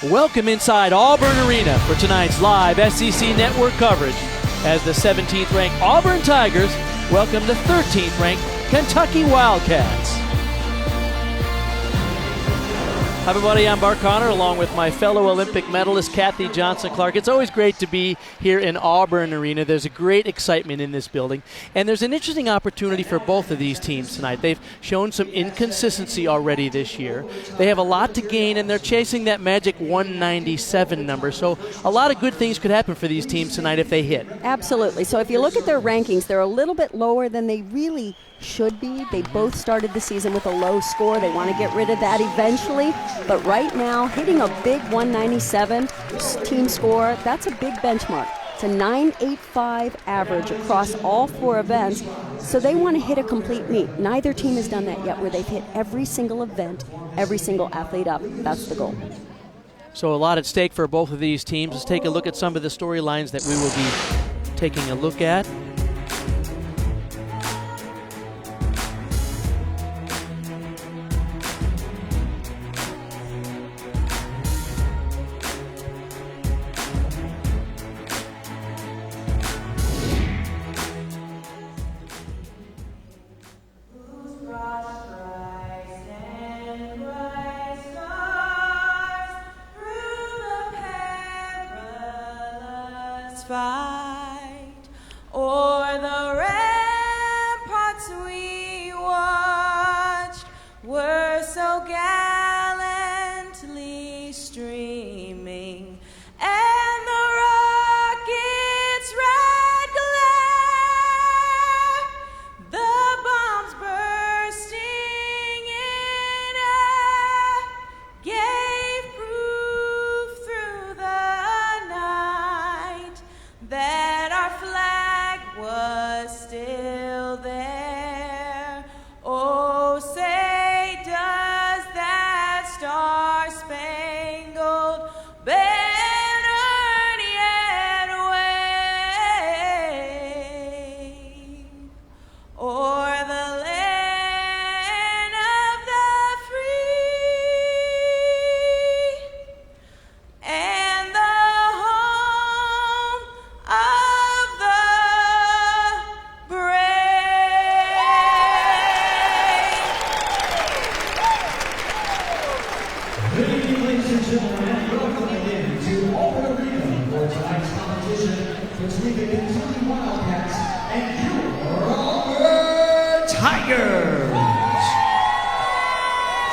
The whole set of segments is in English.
Welcome inside Auburn Arena for tonight's live SEC Network coverage as the 17th ranked Auburn Tigers welcome the 13th ranked Kentucky Wildcats. Hi everybody, I'm Bart Connor along with my fellow Olympic medalist Kathy Johnson-Clark. It's always great to be here in Auburn Arena. There's a great excitement in this building, and there's an interesting opportunity for both of these teams tonight. They've shown some inconsistency already this year. They have a lot to gain, and they're chasing that magic 197 number. So a lot of good things could happen for these teams tonight if they hit. Absolutely. So if you look at their rankings, they're a little bit lower than they really should be. They both started the season with a low score. They want to get rid of that eventually. But right now, hitting a big 197 team score, that's a big benchmark. It's a 9.85 average across all four events. So they want to hit a complete meet. Neither team has done that yet, where they've hit every single event, every single athlete up. That's the goal. So a lot at stake for both of these teams. Let's take a look at some of the storylines that we will be taking a look at. Fight o'er the ramparts we watched were so gallantly streaming, and the rocket's red glare, the bombs bursting in air, gave proof through the night that our flag was still there. Oh, say does that star-spangled banner yet wave o'er the land of the free and the home of the brave. Ladies and gentlemen, welcome again to Auburn Arena for tonight's competition between the Kentucky Wildcats and your Auburn Tigers.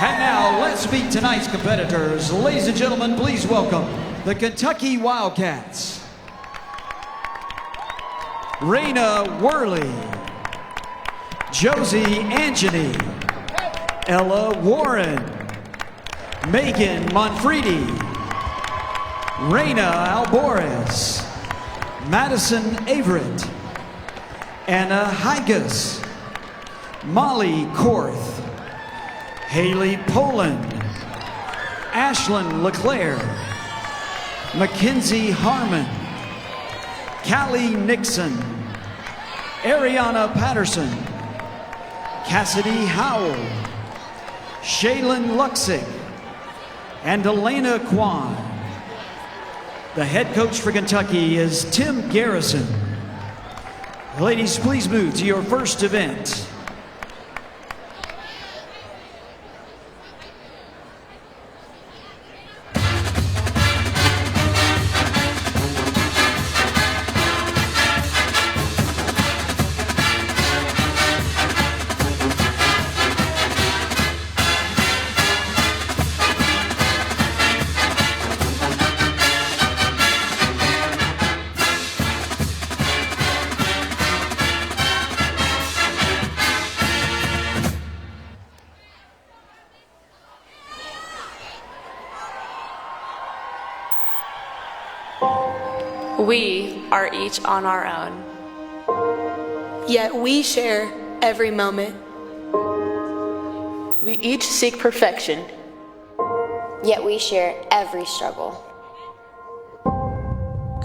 And now let's meet tonight's competitors. Ladies and gentlemen, please welcome the Kentucky Wildcats. Raina Worley, Josie Angeny, Ella Warren, Megan Monfredi, Raina Albores, Madison Averett, Anna Higas, Molly Korth, Haley Poland, Ashlyn LeClaire, Mackenzie Harmon, Callie Nixon, Ariana Patterson, Cassidy Howell, Shaylin Luxick, and Elena Kwan. The head coach for Kentucky is Tim Garrison. Ladies, please move to your first event. We are each on our own. Yet we share every moment. We each seek perfection. Yet we share every struggle.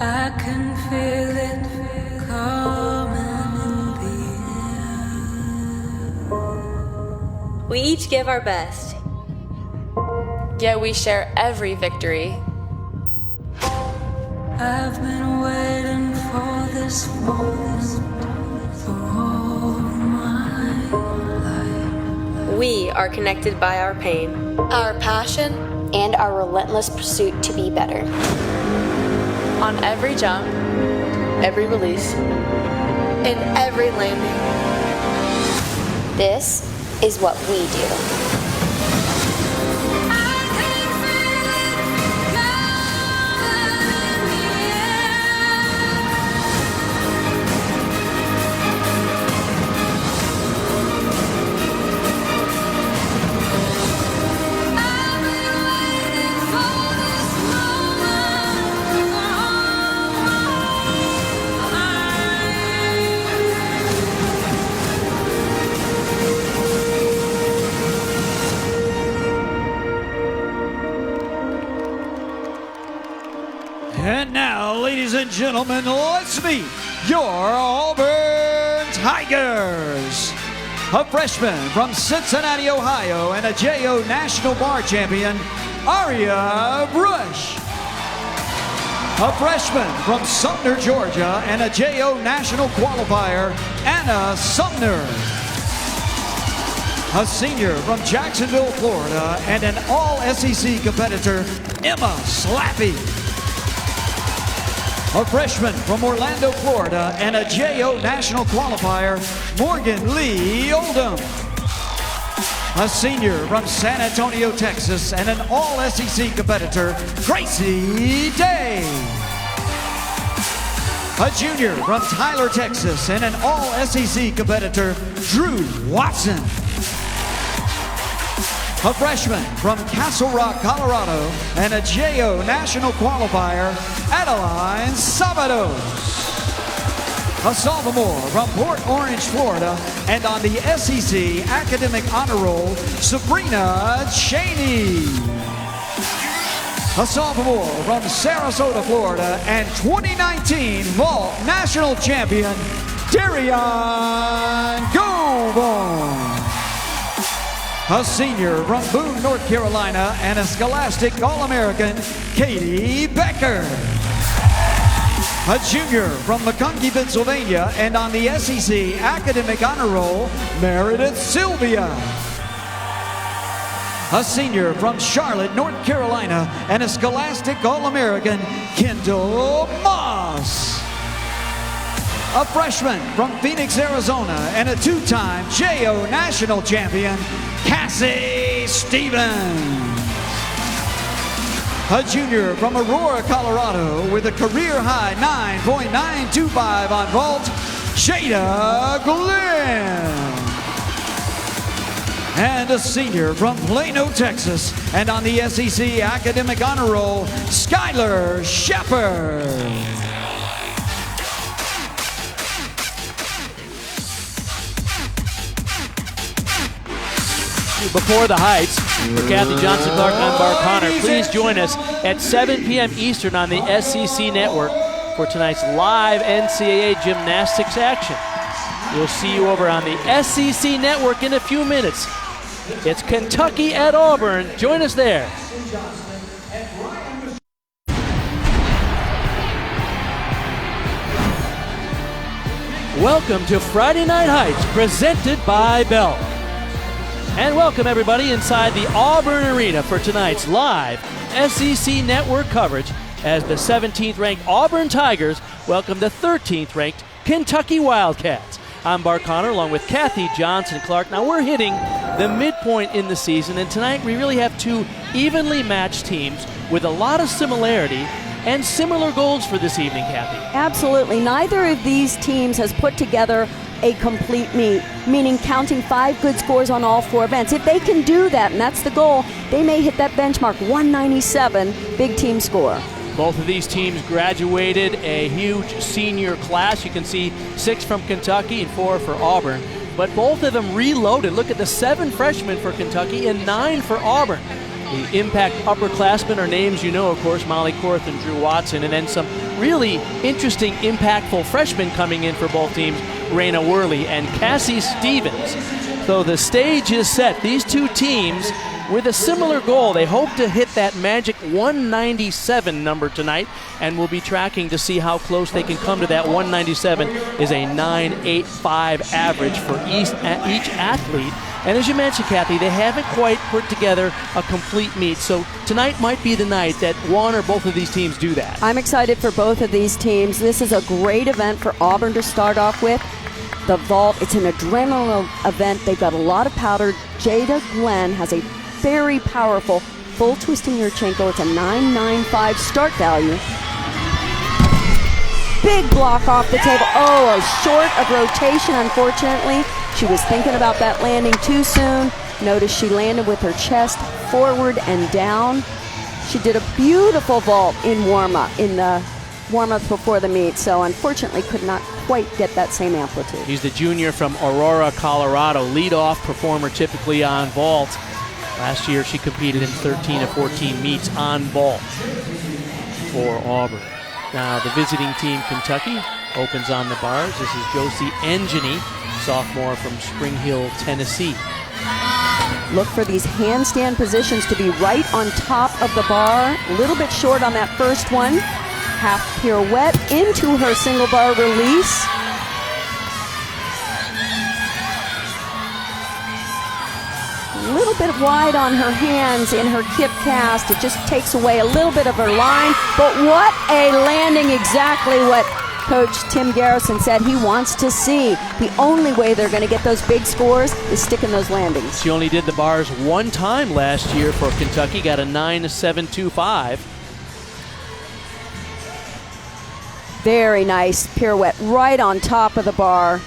I can feel it coming in the air. We each give our best. Yet we share every victory. I've been waiting for this moment for all my life. We are connected by our pain, our passion, and our relentless pursuit to be better. on every jump, every release, and every landing. This is what we do. And now, ladies and gentlemen, let's meet your Auburn Tigers. A freshman from Cincinnati, Ohio, and a JO National Bar Champion, Aria Brush. A freshman from Sumner, Georgia, and a JO National Qualifier, Anna Sumner. A senior from Jacksonville, Florida, and an all-SEC competitor, Emma Slappy. A freshman from Orlando, Florida, and a JO National Qualifier, Morgan Lee Oldham. A senior from San Antonio, Texas, and an all-SEC competitor, Gracie Day. A junior from Tyler, Texas, and an all-SEC competitor, Drew Watson. A freshman from Castle Rock, Colorado, and a JO National Qualifier, Adeline Sabados. A sophomore from Port Orange, Florida, and on the SEC Academic Honor Roll, Sabrina Cheney. A sophomore from Sarasota, Florida, and 2019 Vault National Champion, Darian Gobon. A senior from Boone, North Carolina, and a Scholastic All-American, Katie Becker. A junior from Macungie, Pennsylvania, and on the SEC Academic Honor Roll, Meredith Sylvia. A senior from Charlotte, North Carolina, and a Scholastic All-American, Kendall Moss. A freshman from Phoenix, Arizona, and a two-time JO National Champion, Cassie Stevens. A junior from Aurora, Colorado, with a career-high 9.925 on vault, Jada Glenn. And a senior from Plano, Texas, and on the SEC Academic Honor Roll, Skylar Shepard. Before the Heights, for Kathy Johnson Clark, I'm Bart Connor. Please join us at 7 p.m. Eastern on the SEC Network for tonight's live NCAA gymnastics action. We'll see you over on the SEC Network in a few minutes. It's Kentucky at Auburn. Join us there. Welcome to Friday Night Heights, presented by Bell. And welcome everybody inside the Auburn Arena for tonight's live SEC Network coverage as the 17th ranked Auburn Tigers welcome the 13th ranked Kentucky Wildcats. I'm Bart Connor along with Kathy Johnson Clark. Now we're hitting the midpoint in the season, and tonight we really have two evenly matched teams with a lot of similarity and similar goals for this evening, Kathy. Absolutely. Neither of these teams has put together a complete meet, meaning counting 5 good scores on all 4 events. If they can do that, and that's the goal, they may hit that benchmark, 197 big team score. Both of these teams graduated a huge senior class. You can see 6 from Kentucky and 4 for Auburn. But both of them reloaded. Look at the 7 freshmen for Kentucky and 9 for Auburn. The impact upperclassmen are names you know, of course, Molly Korth and Drew Watson, and then some really interesting, impactful freshmen coming in for both teams, Raina Worley and Cassie Stevens. So the stage is set. These two teams with a similar goal. They hope to hit that magic 197 number tonight, and we'll be tracking to see how close they can come to that. 197 is a 9.85 average for each athlete. And as you mentioned, Kathy, they haven't quite put together a complete meet. So tonight might be the night that one or both of these teams do that. I'm excited for both of these teams. This is a great event for Auburn to start off with. The vault, it's an adrenaline event. They've got a lot of powder. Jada Glenn has a very powerful full twisting Yurchenko. It's a 9.95 start value. Big block off the table. Oh, a short of rotation, unfortunately. She was thinking about that landing too soon. Notice she landed with her chest forward and down. She did a beautiful vault in the warm-up before the meet, so unfortunately could not quite get that same amplitude. He's the junior from Aurora, Colorado, lead-off performer typically on vault. Last year she competed in 13 of 14 meets on vault for Auburn. Now the visiting team, Kentucky, opens on the bars. This is Josie Engini, sophomore from Spring Hill, Tennessee. Look for these handstand positions to be right on top of the bar. A little bit short on that first one. Half pirouette into her single bar release. A little bit wide on her hands in her kip cast. It just takes away a little bit of her line. But what a landing, exactly what Coach Tim Garrison said he wants to see. The only way they're going to get those big scores is sticking those landings. She only did the bars one time last year for Kentucky, got a 9.725. Very nice pirouette right on top of the bar.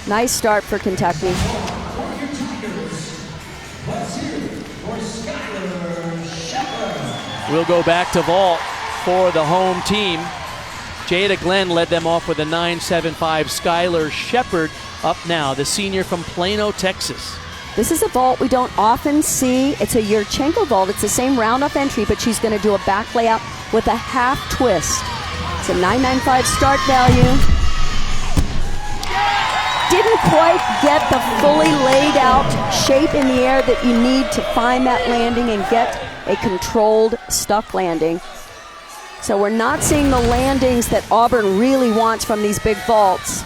Nice start for Kentucky. We'll go back to vault for the home team. Jada Glenn led them off with a 9.75. Skylar Shepard up now, the senior from Plano, Texas. This is a vault we don't often see. It's a Yurchenko vault. It's the same round-off entry, but she's going to do a back layout with a half twist. It's a 9.95 start value. Didn't quite get the fully laid out shape in the air that you need to find that landing and get a controlled stuck landing. So we're not seeing the landings that Auburn really wants from these big vaults.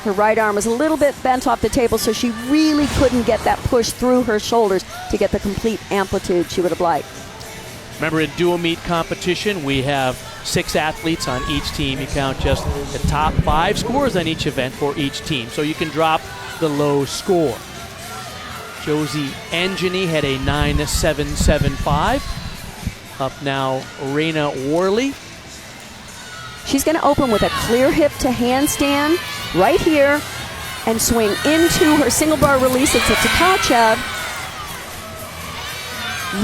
Her right arm was a little bit bent off the table, so she really couldn't get that push through her shoulders to get the complete amplitude she would have liked. Remember, in dual meet competition, we have 6 athletes on each team. You count just the top 5 scores on each event for each team, so you can drop the low score. Josie Engini had a 9.775. Up now, Raina Worley. She's going to open with a clear hip to handstand right here and swing into her single bar release. It's a Tkachev.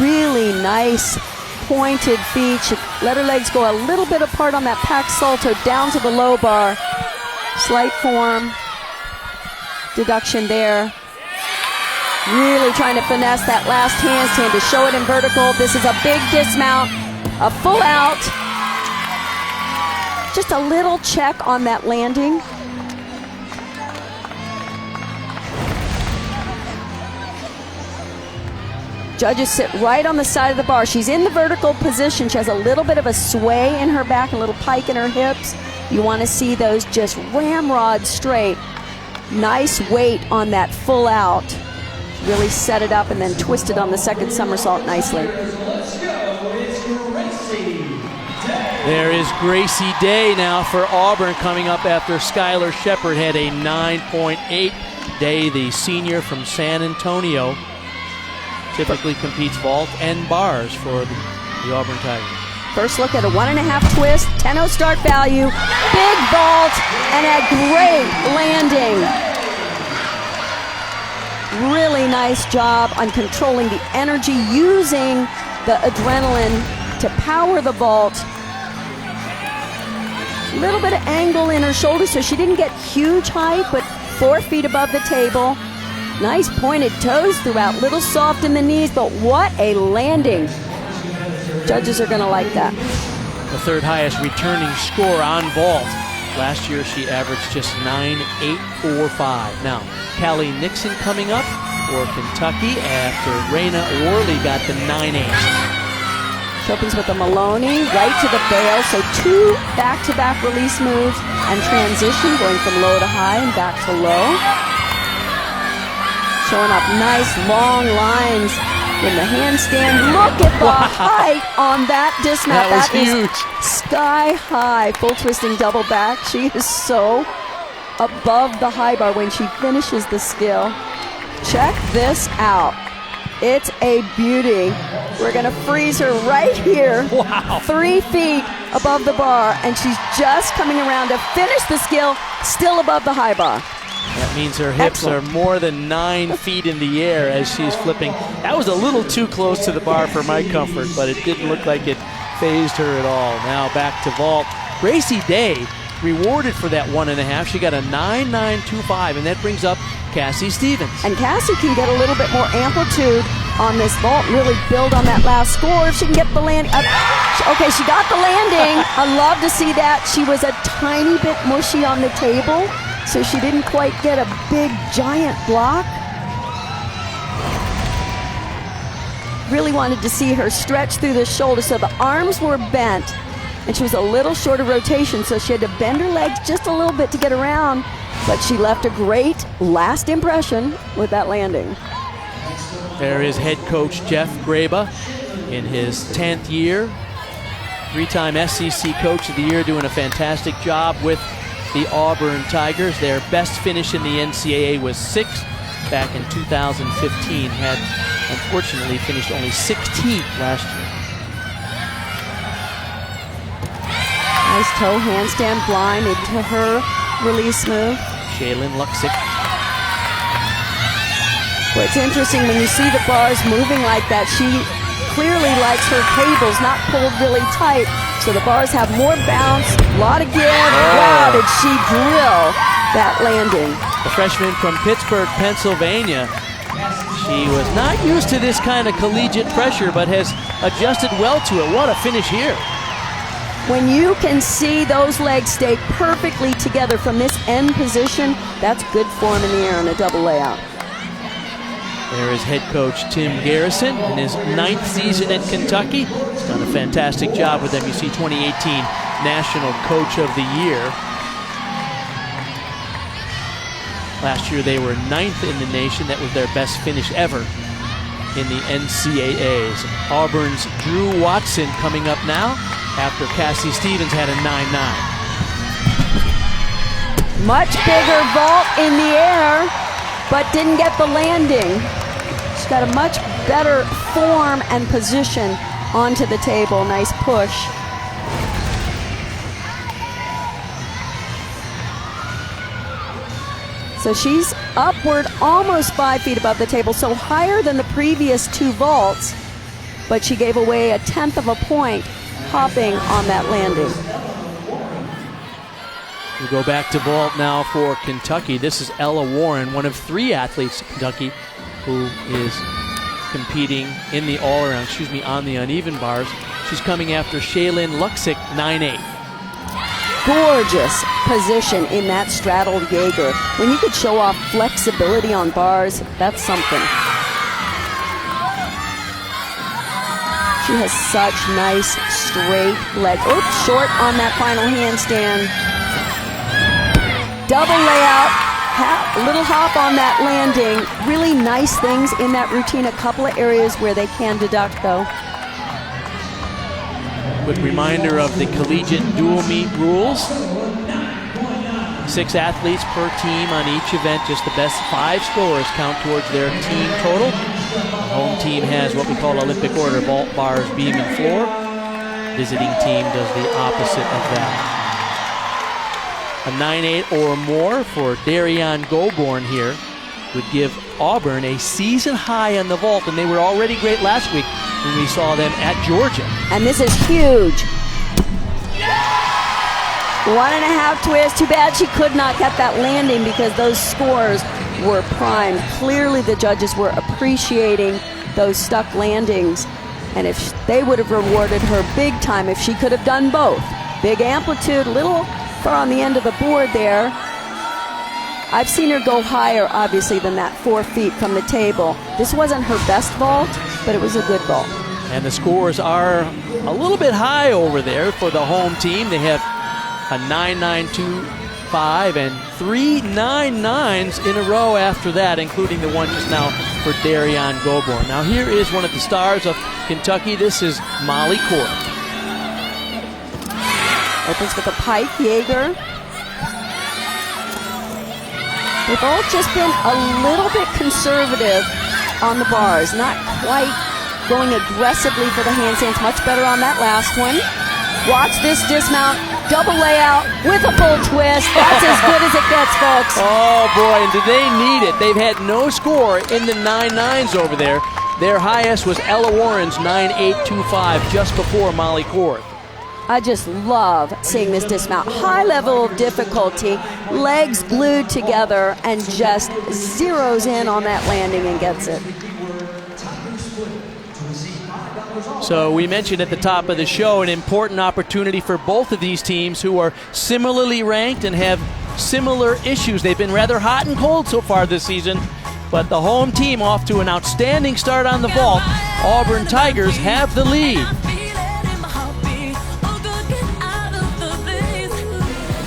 Really nice pointed feet. She let her legs go a little bit apart on that packed salto down to the low bar. Slight form deduction there. Really trying to finesse that last handstand to show it in vertical. This is a big dismount, a full out. Just a little check on that landing. Judges sit right on the side of the bar. She's in the vertical position. She has a little bit of a sway in her back, a little pike in her hips. You want to see those just ramrod straight. Nice weight on that full out. Really set it up and then twisted on the second somersault nicely. There is Gracie Day now for Auburn coming up after Skylar Shepard had a 9.8. Day, the senior from San Antonio, typically competes vault and bars for the Auburn Tigers. First look at a 1.5 twist, 10-0 start value, big vault, and a great landing. Really nice job on controlling the energy, using the adrenaline to power the vault. A little bit of angle in her shoulder, so she didn't get huge height, but 4 feet above the table. Nice pointed toes throughout, little soft in the knees, but what a landing. Judges are going to like that. The third highest returning score on vault Last year she averaged just 9.845. Now, Callie Nixon coming up for Kentucky after Raina Worley got the 9.8. She opens with a Maloney right to the bail, so 2 back-to-back release moves and transition, going from low to high and back to low. Showing up nice long lines in the handstand. Look at the height on that dismount. That was huge. Sky high. Full twisting double back. She is so above the high bar when she finishes the skill. Check this out. It's a beauty. We're going to freeze her right here. Wow. 3 feet above the bar, and she's just coming around to finish the skill, still above the high bar. That means her hips are more than 9 feet in the air as she's flipping. That was a little too close to the bar for my comfort, but it didn't look like it phased her at all. Now back to vault. Gracie Day rewarded for that 1.5. She got a 9.925, and that brings up Cassie Stevens. And Cassie can get a little bit more amplitude on this vault, really build on that last score if she can get the landing. Okay, she got the landing. I love to see that. She was a tiny bit mushy on the table, so she didn't quite get a big, giant block. Really wanted to see her stretch through the shoulder, so the arms were bent, and she was a little short of rotation, so she had to bend her legs just a little bit to get around, but she left a great last impression with that landing. There is head coach Jeff Graba in his 10th year. 3-time SEC Coach of the Year, doing a fantastic job with the Auburn Tigers. Their best finish in the NCAA was 6th back in 2015. Had unfortunately finished only 16th last year. Nice toe handstand blind into her release move. Shaylin Luxick. Well, it's interesting when you see the bars moving like that. She clearly likes her cables not pulled really tight, so the bars have more bounce, a lot of give. Wow, did she drill that landing. The freshman from Pittsburgh, Pennsylvania. She was not used to this kind of collegiate pressure, but has adjusted well to it. What a finish here. When you can see those legs stay perfectly together from this end position, that's good form in the air on a double layout. There is head coach Tim Garrison in his 9th season at Kentucky. He's done a fantastic job with them. You see 2018 National Coach of the Year. Last year they were 9th in the nation. That was their best finish ever in the NCAAs. Auburn's Drew Watson coming up now after Cassie Stevens had a 9.9. Much bigger vault in the air, but didn't get the landing. She's got a much better form and position onto the table. Nice push. So she's upward almost 5 feet above the table, so higher than the previous 2 vaults, but she gave away 1/10 of a point hopping on that landing. We go back to vault now for Kentucky. This is Ella Warren, one of 3 athletes at Kentucky who is competing in the all-around, on the uneven bars. She's coming after Shaylin Luxick, 9.8. Gorgeous position in that straddled Jaeger. When you could show off flexibility on bars, that's something. She has such nice straight legs. Oops, short on that final handstand. Double layout, little hop on that landing. Really nice things in that routine. A couple of areas where they can deduct, though. Quick reminder of the collegiate dual meet rules. 6 athletes per team on each event. Just the best 5 scorers count towards their team total. The home team has what we call Olympic order: vault, bars, beam, and floor. Visiting team does the opposite of that. A 9.8 or more for Darian Goborn here would give Auburn a season high on the vault, and they were already great last week when we saw them at Georgia. And this is huge. 1.5 twist. Too bad she could not get that landing because those scores were primed. Clearly the judges were appreciating those stuck landings, and if they would have rewarded her big time if she could have done both. Big amplitude, little far on the end of the board there. I've seen her go higher, obviously, than that 4 feet from the table. This wasn't her best vault, but it was a good vault. And the scores are a little bit high over there for the home team. They have a 9.925 and 3 9.9s in a row after that, including the one just now for Darian Goborn. Now here is one of the stars of Kentucky. This is Molly Court. Opens with a pike, Jaeger. They've all just been a little bit conservative on the bars, not quite going aggressively for the handstands. Much better on that last one. Watch this dismount, double layout with a full twist. That's as good as it gets, folks. Oh boy, and do they need it. They've had no score in the 9.9s over there. Their highest was Ella Warren's 9.825 just before Molly Court. I just love seeing this dismount. High level of difficulty, legs glued together, and just zeroes in on that landing and gets it. So we mentioned at the top of the show an important opportunity for both of these teams who are similarly ranked and have similar issues. They've been rather hot and cold so far this season, but the home team off to an outstanding start on the vault. Auburn Tigers have the lead.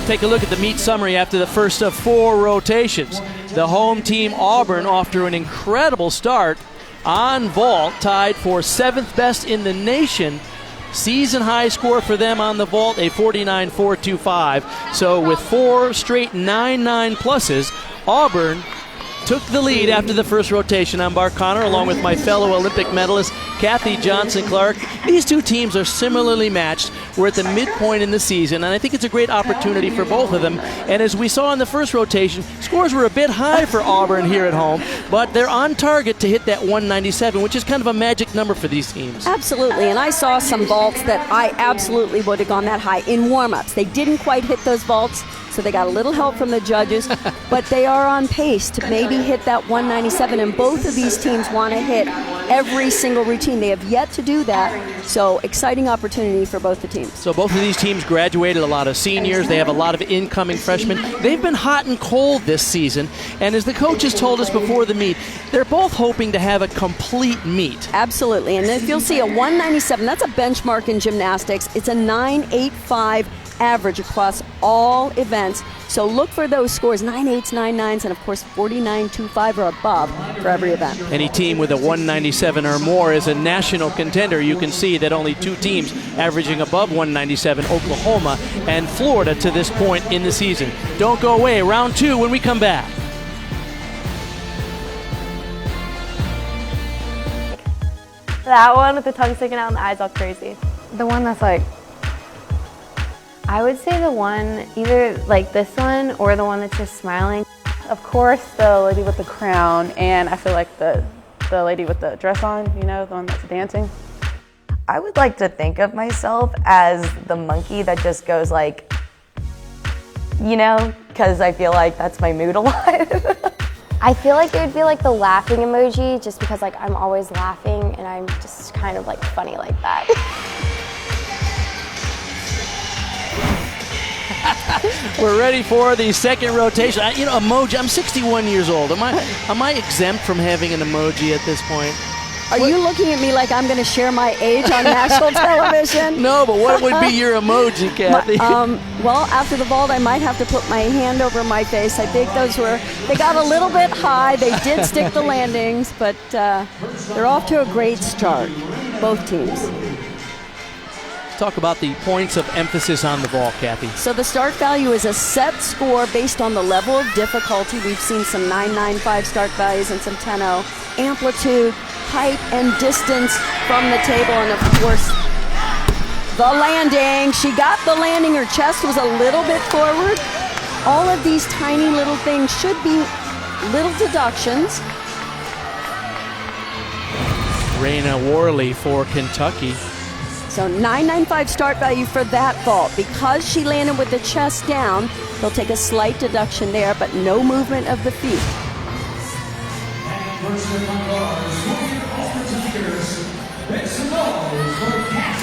Take a look at the meet summary after the first of 4 rotations. The home team, Auburn, off to an incredible start on vault, tied for 7th best in the nation. Season high score for them on the vault, a 49.425. So with 4 straight 9.9 pluses, Auburn took the lead after the first rotation. I'm Bart Connor, along with my fellow Olympic medalist, Kathy Johnson-Clark. These two teams are similarly matched. We're at the midpoint in the season, and I think it's a great opportunity for both of them. And as we saw in the first rotation, scores were a bit high for Auburn here at home, but they're on target to hit that 197, which is kind of a magic number for these teams. Absolutely, and I saw some vaults that I absolutely would have gone that high in warm-ups. They didn't quite hit those vaults, so they got a little help from the judges, but they are on pace to maybe hit that 197, and both of these teams want to hit every single routine. They have yet to do that, so exciting opportunity for both the teams. So both of these teams graduated, a lot of seniors. They have a lot of incoming freshmen. They've been hot and cold this season, and as the coaches told us before the meet, they're both hoping to have a complete meet. Absolutely, and if you'll see a 197, that's a benchmark in gymnastics. It's a 9.85 average across all events. So look for those scores, 9.8s, 9.9s, and of course 49.25 or above for every event. Any team with a 197 or more is a national contender. You can see that only 2 teams averaging above 197, Oklahoma and Florida, to this point in the season. Don't go away. Round 2 when we come back. That one with the tongue sticking out and the eyes all crazy. The one that's like, I would say the one, either like this one or the one that's just smiling. Of course, the lady with the crown, and I feel like the lady with the dress on, you know, the one that's dancing. I would like to think of myself as the monkey that just goes like, you know, because I feel like that's my mood a lot. I feel like it would be like the laughing emoji, just because like I'm always laughing and I'm just kind of like funny like that. We're ready for the second rotation. Emoji. I'm 61 years old. Am I exempt from having an emoji at this point? Are you looking at me like I'm going to share my age on national television? No, but what would be your emoji, Kathy? Well, after the vault, I might have to put my hand over my face. I think they got a little bit high. They did stick the landings, but they're off to a great start, both teams. Talk about the points of emphasis on the vault, Kathy. So the start value is a set score based on the level of difficulty. We've seen some 9.95 start values and some 10.0. Amplitude, height, and distance from the table, and of course, the landing. She got the landing. Her chest was a little bit forward. All of these tiny little things should be little deductions. Raina Worley for Kentucky. So 9.95 start value for that vault. Because she landed with the chest down, they'll take a slight deduction there, but no movement of the feet.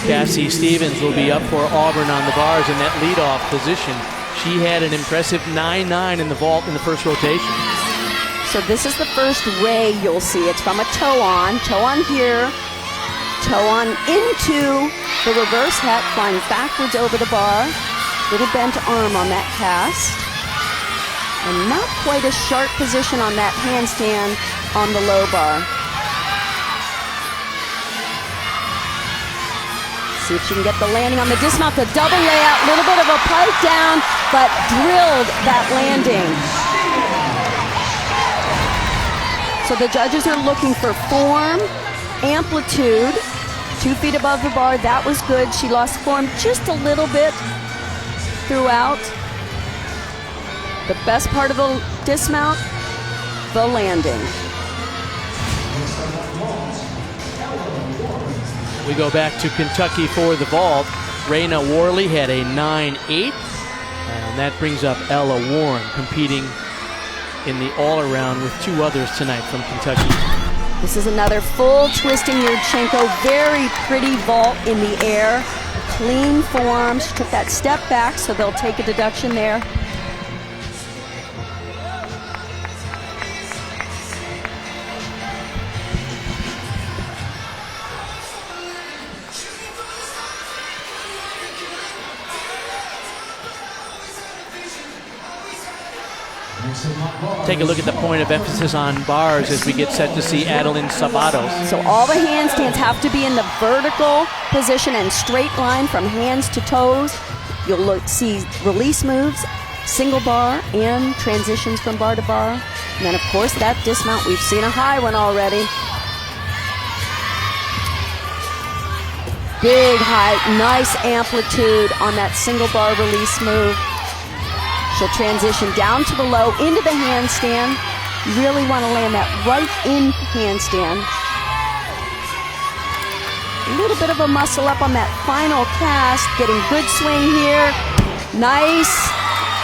Cassie Stevens will be up for Auburn on the bars in that leadoff position. She had an impressive 9-9 in the vault in the first rotation. So this is the first ray you'll see. It's from a toe on here, toe on into the reverse heck, flying backwards over the bar. Little bent arm on that cast. And not quite a sharp position on that handstand on the low bar. See if she can get the landing on the dismount, the double layout, little bit of a pipe down, but drilled that landing. So the judges are looking for form, amplitude, 2 feet above the bar. That was good. She lost form just a little bit throughout. The best part of the dismount, the landing. We go back to Kentucky for the vault. Raina Worley had a 9-8, and that brings up Ella Warren competing in the all-around with 2 others tonight from Kentucky. This is another full twisting Yurchenko. Very pretty vault in the air. Clean form. She took that step back, so they'll take a deduction there. Take a look at the point of emphasis on bars as we get set to see Adeline Sabados. So all the handstands have to be in the vertical position and straight line from hands to toes. You'll see release moves, single bar, and transitions from bar to bar. And then, of course, that dismount. We've seen a high one already. Big height, nice amplitude on that single bar release move. She'll transition down to the low, into the handstand. You really want to land that right in handstand. A little bit of a muscle up on that final cast. Getting good swing here. Nice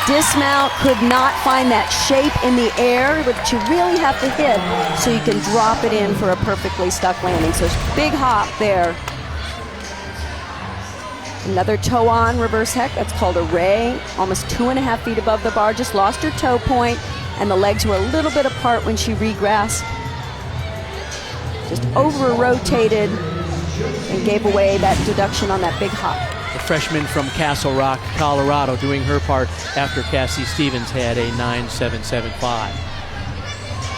dismount. Could not find that shape in the air, which you really have to hit so you can drop it in for a perfectly stuck landing. So big hop there. Another toe on reverse heck, that's called a ray, almost 2.5 feet above the bar, just lost her toe point, and the legs were a little bit apart when she regressed. Just over-rotated and gave away that deduction on that big hop. The freshman from Castle Rock, Colorado, doing her part after Cassie Stevens had a 9.775.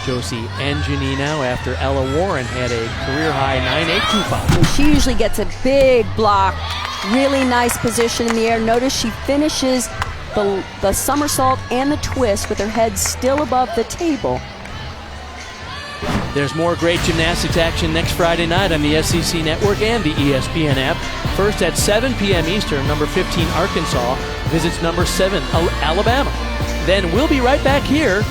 Josie Engini now after Ella Warren had a career-high 9.825. And she usually gets a big block. Really nice position in the air. Notice she finishes the somersault and the twist with her head still above the table. There's more great gymnastics action next Friday night on the SEC Network and the ESPN app. First at 7 p.m. Eastern, number 15 Arkansas visits number 7 Alabama. Then we'll be right back here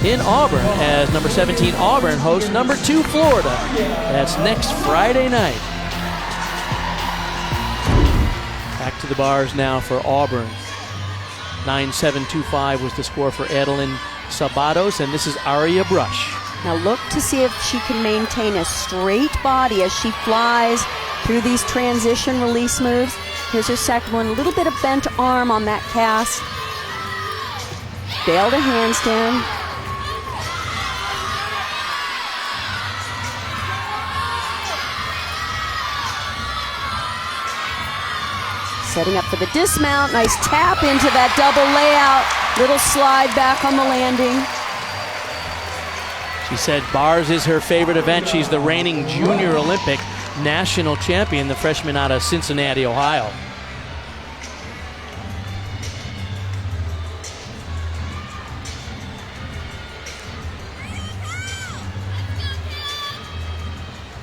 in Auburn as number 17 Auburn hosts number 2 Florida. That's next Friday night. Back to the bars now for Auburn. 9.725 was the score for Adeline Sabados, and this is Aria Brush. Now look to see if she can maintain a straight body as she flies through these transition release moves. Here's her second one, a little bit of bent arm on that cast. Bail to handstand. Setting up for the dismount. Nice tap into that double layout. Little slide back on the landing. She said bars is her favorite event. She's the reigning junior Olympic national champion, the freshman out of Cincinnati, Ohio.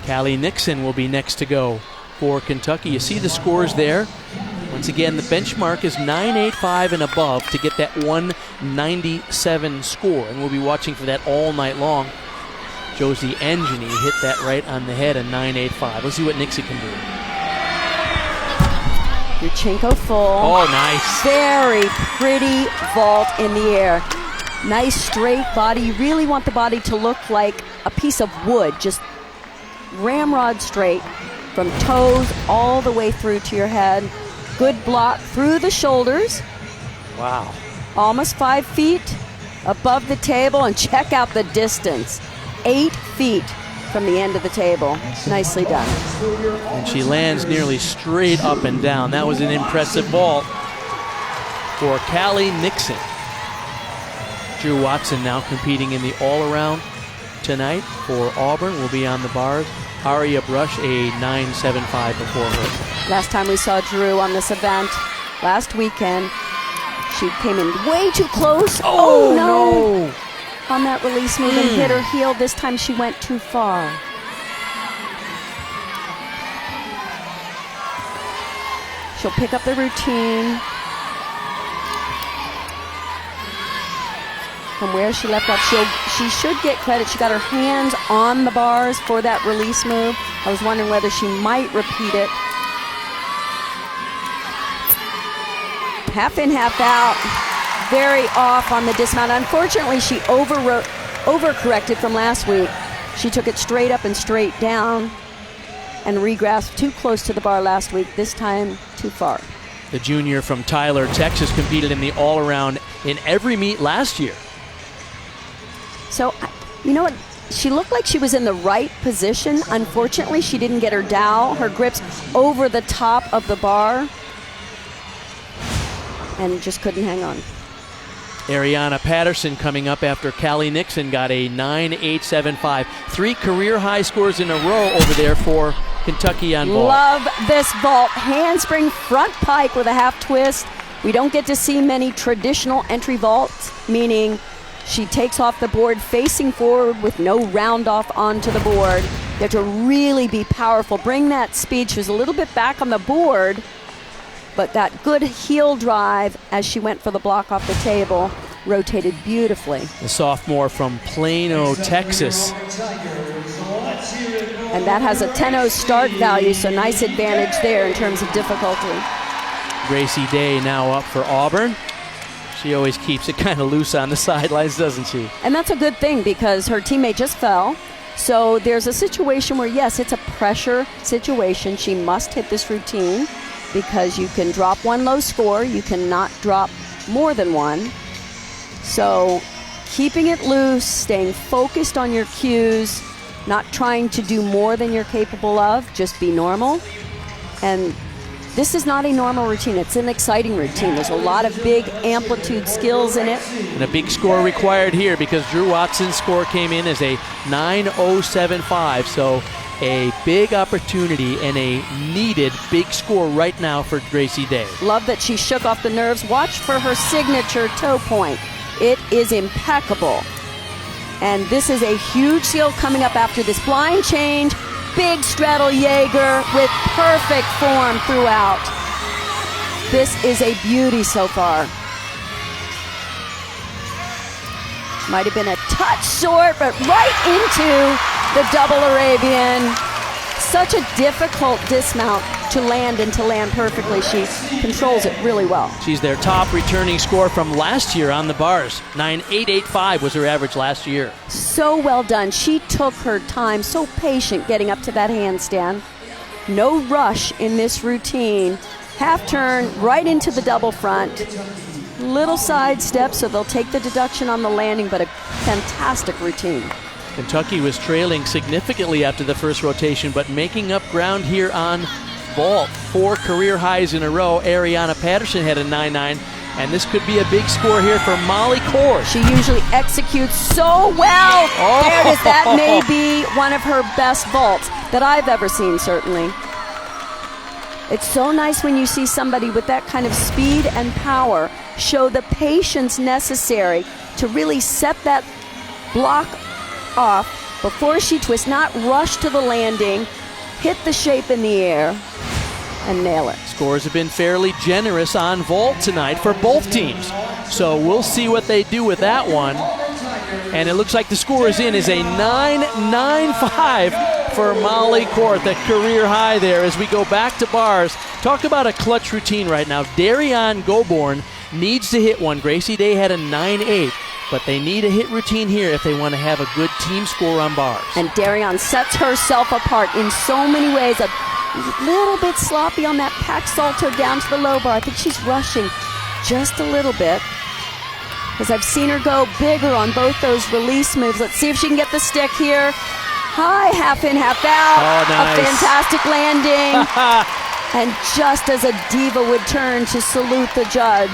Callie Nixon will be next to go for Kentucky. You see the scores there. Once again, the benchmark is 9.85 and above to get that 197 score, and we'll be watching for that all night long. Josie Engini hit that right on the head, a 9.85. Let's see what Nixie can do. Yurchenko full. Oh, nice. Very pretty vault in the air. Nice straight body. You really want the body to look like a piece of wood, just ramrod straight from toes all the way through to your head. Good block through the shoulders. Wow. almost 5 feet above the table, and check out the distance. 8 feet from the end of the table. Nicely done. And she lands nearly straight up and down. That was an impressive vault for Callie Nixon. Drew Watson now competing in the all-around tonight for Auburn will be on the bars. Aria Brush, a 9.75 before her. Last time we saw Drew on this event, last weekend, she came in way too close. Oh no! On that release move and hit her heel. This time she went too far. She'll pick up the routine from where she left off. She should get credit. She got her hands on the bars for that release move. I was wondering whether she might repeat it. Half in, half out. Very off on the dismount. Unfortunately, she overcorrected from last week. She took it straight up and straight down and regrasped too close to the bar last week. This time, too far. The junior from Tyler, Texas, competed in the all-around in every meet last year. So, you know what? She looked like she was in the right position. Unfortunately, she didn't get her dowel, her grips over the top of the bar, and just couldn't hang on. Ariana Patterson coming up after Callie Nixon got a 9.875. 3 career high scores in a row over there for Kentucky on vault. Love this vault. Handspring front pike with a half twist. We don't get to see many traditional entry vaults, meaning she takes off the board facing forward with no round off onto the board. You have to really be powerful. Bring that speed. She was a little bit back on the board, but got good heel drive as she went for the block off the table. Rotated beautifully. The sophomore from Plano, Texas. And that has a 10-0 start value, so nice advantage there in terms of difficulty. Gracie Day now up for Auburn. She always keeps it kind of loose on the sidelines, doesn't she? And that's a good thing because her teammate just fell. So there's a situation where, yes, it's a pressure situation. She must hit this routine because you can drop one low score. You cannot drop more than one. So keeping it loose, staying focused on your cues, not trying to do more than you're capable of, just be normal. And this is not a normal routine. It's an exciting routine. There's a lot of big amplitude skills in it. And a big score required here because Drew Watson's score came in as a 9.075. So a big opportunity and a needed big score right now for Gracie Day. Love that she shook off the nerves. Watch for her signature toe point. It is impeccable. And this is a huge seal coming up after this blind change. Big straddle Jaeger with perfect form throughout. This is a beauty so far. Might have been a touch short, but right into the double Arabian. Such a difficult dismount to land and to land perfectly. She controls it really well. She's their top returning score from last year on the bars. 9.885 was her average last year. So well done. She took her time, so patient getting up to that handstand. No rush in this routine. Half turn right into the double front. Little side step, so they'll take the deduction on the landing, but a fantastic routine. Kentucky was trailing significantly after the first rotation, but making up ground here on vault. 4 career highs in a row. Ariana Patterson had a 9.9, and this could be a big score here for Molly Kors. She usually executes so well. Oh. There it is. That may be one of her best vaults that I've ever seen, certainly. It's so nice when you see somebody with that kind of speed and power show the patience necessary to really set that block off before she twists, not rush to the landing, hit the shape in the air, and nail it. Scores have been fairly generous on vault tonight for both teams. So we'll see what they do with that one. And it looks like the score is in is a 9.95 for Molly Court, the career high there as we go back to bars. Talk about a clutch routine right now. Darian Goborn needs to hit one. Gracie Day had a 9.8. But they need a hit routine here if they want to have a good team score on bars. And Darian sets herself apart in so many ways. A little bit sloppy on that pack salto down to the low bar. I think she's rushing just a little bit. because I've seen her go bigger on both those release moves. Let's see if she can get the stick here. High, half in, half out. Oh, nice. A fantastic landing. And just as a diva would turn to salute the judge.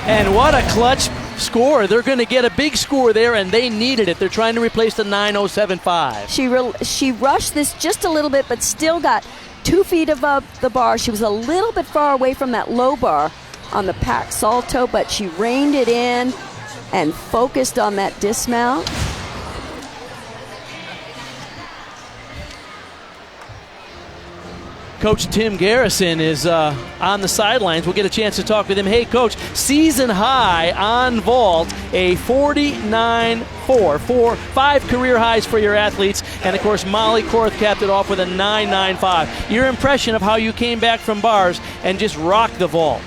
And what a clutch score. They're going to get a big score there, and they needed it. They're trying to replace the 9.075. She rushed this just a little bit, but still got 2 feet above the bar. She was a little bit far away from that low bar on the pack salto, but she reined it in and focused on that dismount. Coach Tim Garrison is on the sidelines. We'll get a chance to talk with him. Hey, Coach, season high on vault, a 49.4, 5 career highs for your athletes. And, of course, Molly Korth capped it off with a 9.95. Your impression of how you came back from bars and just rocked the vault.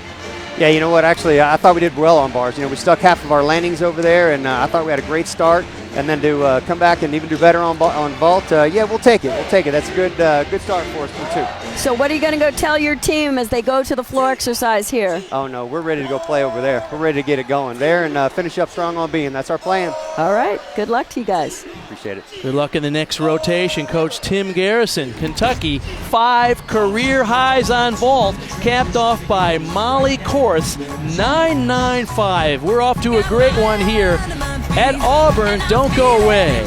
Yeah, you know what? Actually, I thought we did well on bars. You know, we stuck half of our landings over there, and I thought we had a great start. And then to come back and even do better on vault, yeah, we'll take it. We'll take it. That's a good start for us, too. So what are you going to go tell your team as they go to the floor exercise here? Oh, no, we're ready to go play over there. We're ready to get it going there and finish up strong on beam. That's our plan. All right. Good luck to you guys. Appreciate it. Good luck in the next rotation. Coach Tim Garrison, Kentucky, 5 career highs on vault, capped off by Molly Korth's 9.95. We're off to a great one here at Auburn. Don't go away.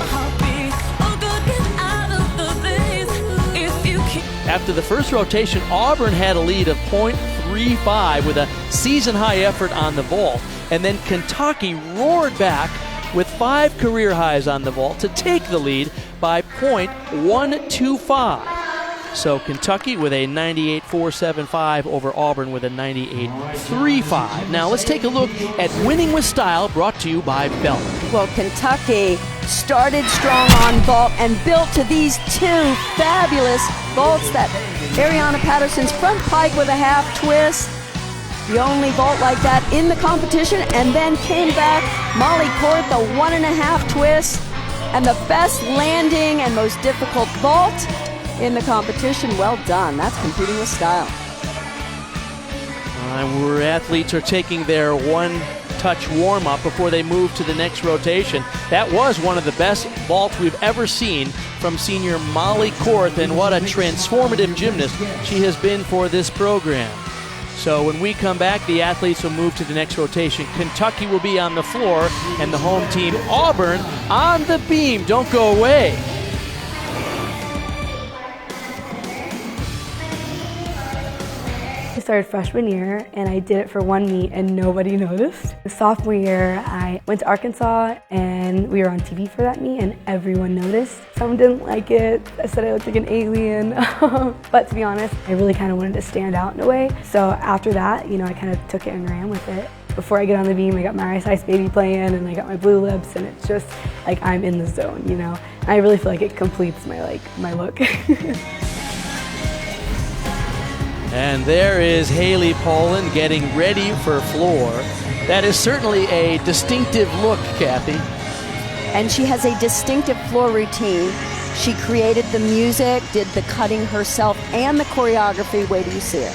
After the first rotation, Auburn had a lead of .35 with a season-high effort on the vault. And then Kentucky roared back with 5 career highs on the vault to take the lead by .125. So Kentucky with a 98.475 over Auburn with a 98.35. Now let's take a look at Winning with Style, brought to you by Belt. Well, Kentucky started strong on vault and built to these 2 fabulous vaults. That Ariana Patterson's front pike with a half twist, the only vault like that in the competition, and then came back Molly Korth, the 1.5 twist, and the best landing and most difficult vault in the competition. Well done. That's competing with style. Where athletes are taking their one-touch warm-up before they move to the next rotation. That was one of the best vaults we've ever seen from senior Molly Korth, and what a transformative gymnast she has been for this program. So when we come back, the athletes will move to the next rotation. Kentucky will be on the floor, and the home team, Auburn, on the beam. Don't go away. I started freshman year and I did it for 1 meet and nobody noticed. Sophomore year, I went to Arkansas and we were on TV for that meet and everyone noticed. Some didn't like it. I said I looked like an alien. But to be honest, I really kind of wanted to stand out in a way. So after that, you know, I kind of took it and ran with it. Before I get on the beam, I got my Ice Ice Baby playing and I got my blue lips, and it's just like I'm in the zone, you know. I really feel like it completes my look. And there is Haley Poland getting ready for floor. That is certainly a distinctive look, Kathy. And she has a distinctive floor routine. She created the music, did the cutting herself, and the choreography. Wait till you see it.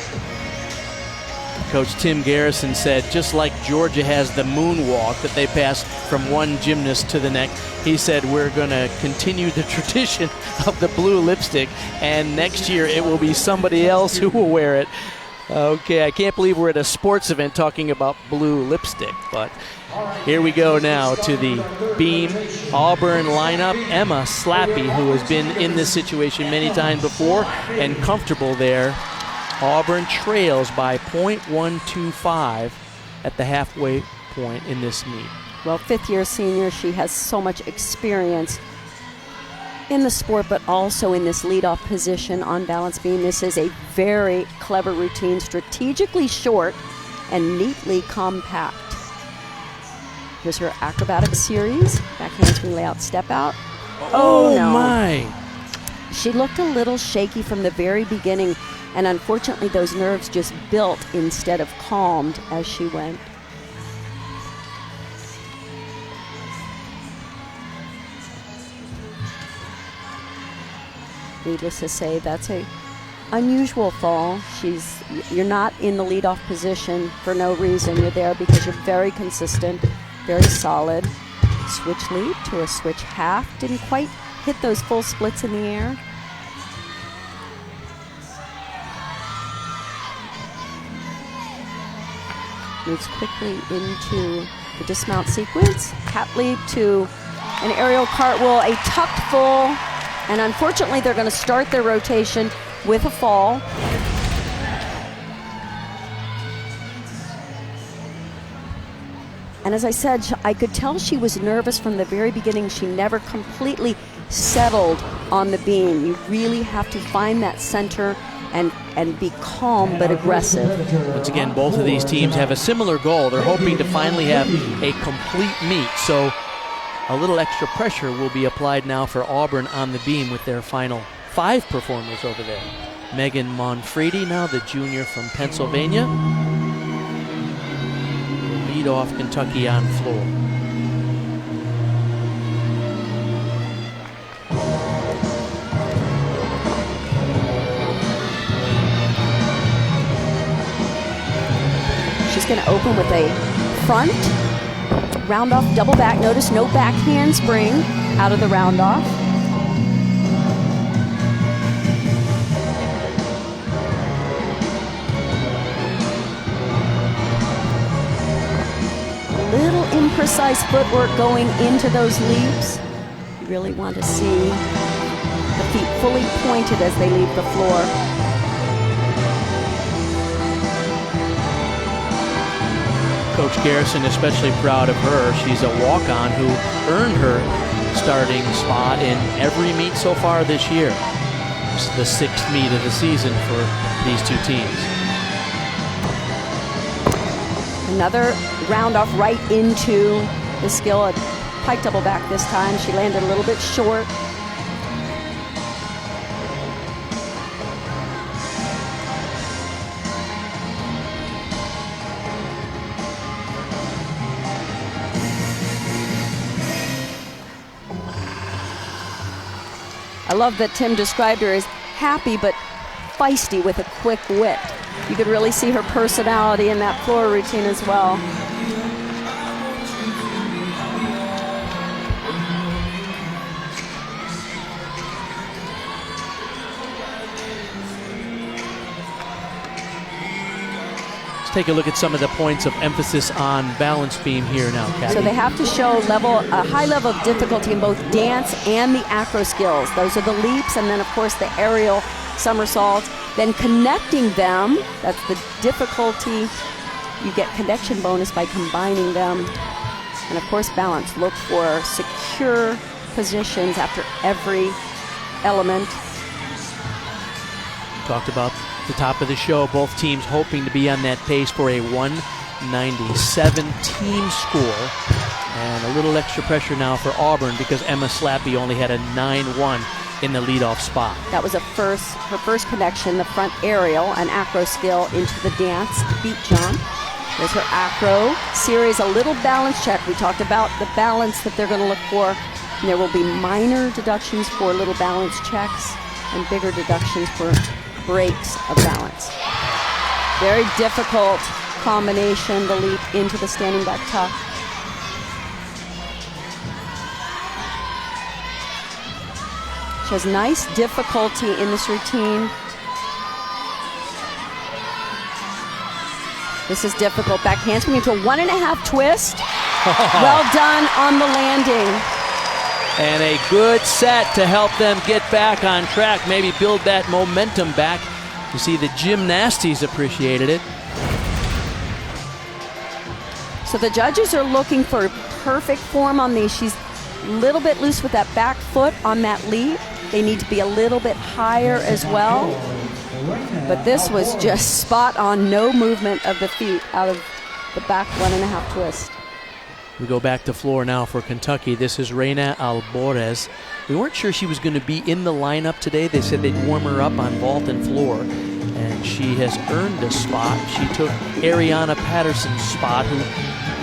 Coach Tim Garrison said, just like Georgia has the moonwalk that they pass from one gymnast to the next, he said, we're going to continue the tradition of the blue lipstick, and next year it will be somebody else who will wear it. Okay, I can't believe we're at a sports event talking about blue lipstick, but here we go now to the beam Auburn lineup. Emma Slappy, who has been in this situation many times before and comfortable there. Auburn trails by .125 at the halfway point in this meet. Well, fifth-year senior, she has so much experience in the sport, but also in this leadoff position on balance beam. This is a very clever routine, strategically short and neatly compact. Here's her acrobatic series. Back handspring layout, step out. Oh no. My! She looked a little shaky from the very beginning, and unfortunately those nerves just built instead of calmed as she went. Needless to say, that's a unusual fall. You're not in the leadoff position for no reason. You're there because you're very consistent, very solid. Switch lead to a switch half. Didn't quite hit those full splits in the air. Moves quickly into the dismount sequence. Cat leap to an aerial cartwheel, a tucked full, and unfortunately they're going to start their rotation with a fall. And as I said, I could tell she was nervous from the very beginning. She never completely settled on the beam. You really have to find that center and be calm but aggressive. Once again, both of these teams have a similar goal. They're hoping to finally have a complete meet. So a little extra pressure will be applied now for Auburn on the beam with their final 5 performers over there. Megan Monfredi, now the junior from Pennsylvania, will lead off Kentucky on floor. She's going to open with a front round off double back. Notice no backhand spring out of the round off. A little imprecise footwork going into those leaps. You really want to see the feet fully pointed as they leave the floor. Coach Garrison especially proud of her. She's a walk-on who earned her starting spot in every meet so far this year. It's the 6th meet of the season for these two teams. Another round off right into the skill. A pike double back this time. She landed a little bit short. I love that Tim described her as happy but feisty with a quick wit. You could really see her personality in that floor routine as well. Let's take a look at some of the points of emphasis on balance beam here now, Kathy. So they have to show a high level of difficulty in both dance and the acro skills. Those are the leaps, and then of course the aerial somersaults. Then connecting them, that's the difficulty. You get connection bonus by combining them. And of course balance. Look for secure positions after every element. Talked about the top of the show, both teams hoping to be on that pace for a 197 team score. And a little extra pressure now for Auburn because Emma Slappy only had a 9-1 in the leadoff spot. That was her first connection, the front aerial, an acro skill into the dance beat jump. There's her acro series, a little balance check. We talked about the balance that they're going to look for. And there will be minor deductions for little balance checks and bigger deductions for breaks of balance. Very difficult combination, the leap into the standing back tuck. She has nice difficulty in this routine. This is difficult. Back handspring into a 1.5 twist. Well done on the landing. And a good set to help them get back on track, maybe build that momentum back. You see the gymnasties appreciated it. So the judges are looking for perfect form on these. She's a little bit loose with that back foot on that leap. They need to be a little bit higher as well. But this was just spot on, no movement of the feet out of the back 1.5 twist. We go back to floor now for Kentucky. This is Reina Albores. We weren't sure she was going to be in the lineup today. They said they'd warm her up on vault and floor, and she has earned a spot. She took Ariana Patterson's spot, who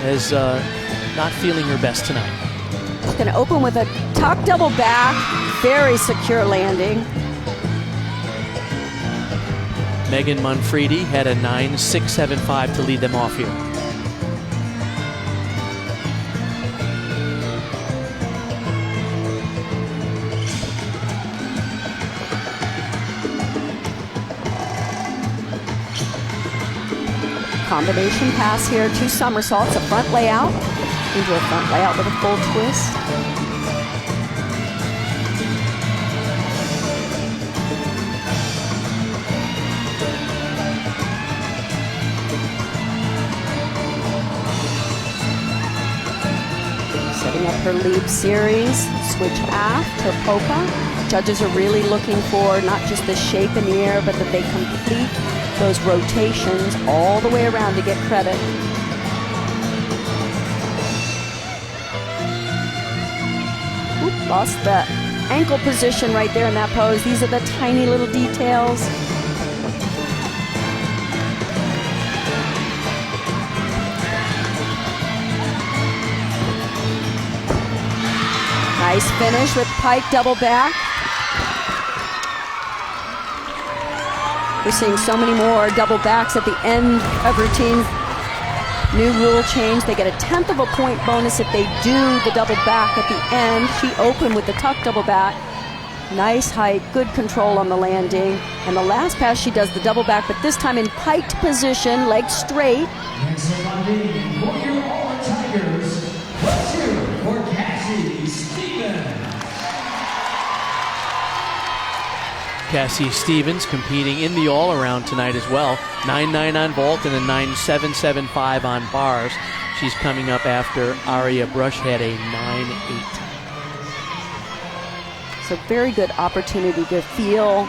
is not feeling her best tonight. She's going to open with a tuck double back, very secure landing. Megan Manfredi had a 9.675 to lead them off here. Combination pass here, 2 somersaults, a front layout, into a front layout with a full twist. Setting up her leap series, switch aft, her polka. Judges are really looking for not just the shape in the air, but that they complete those rotations all the way around to get credit. Oop, lost the ankle position right there in that pose. These are the tiny little details. Nice finish with pike double back. We're seeing so many more double backs at the end of routines. New rule change. They get a 1/10 of a point bonus if they do the double back at the end. She opened with the tuck double back. Nice height, good control on the landing. And the last pass she does the double back, but this time in piked position, legs straight. Next up on the for your Auburn Tigers, let's hear it for Cassie Stevens. Cassie Stevens competing in the all-around tonight as well. 9.9 on vault and a 9.775 on bars. She's coming up after Aria Brush had a 9.8. So very good opportunity to feel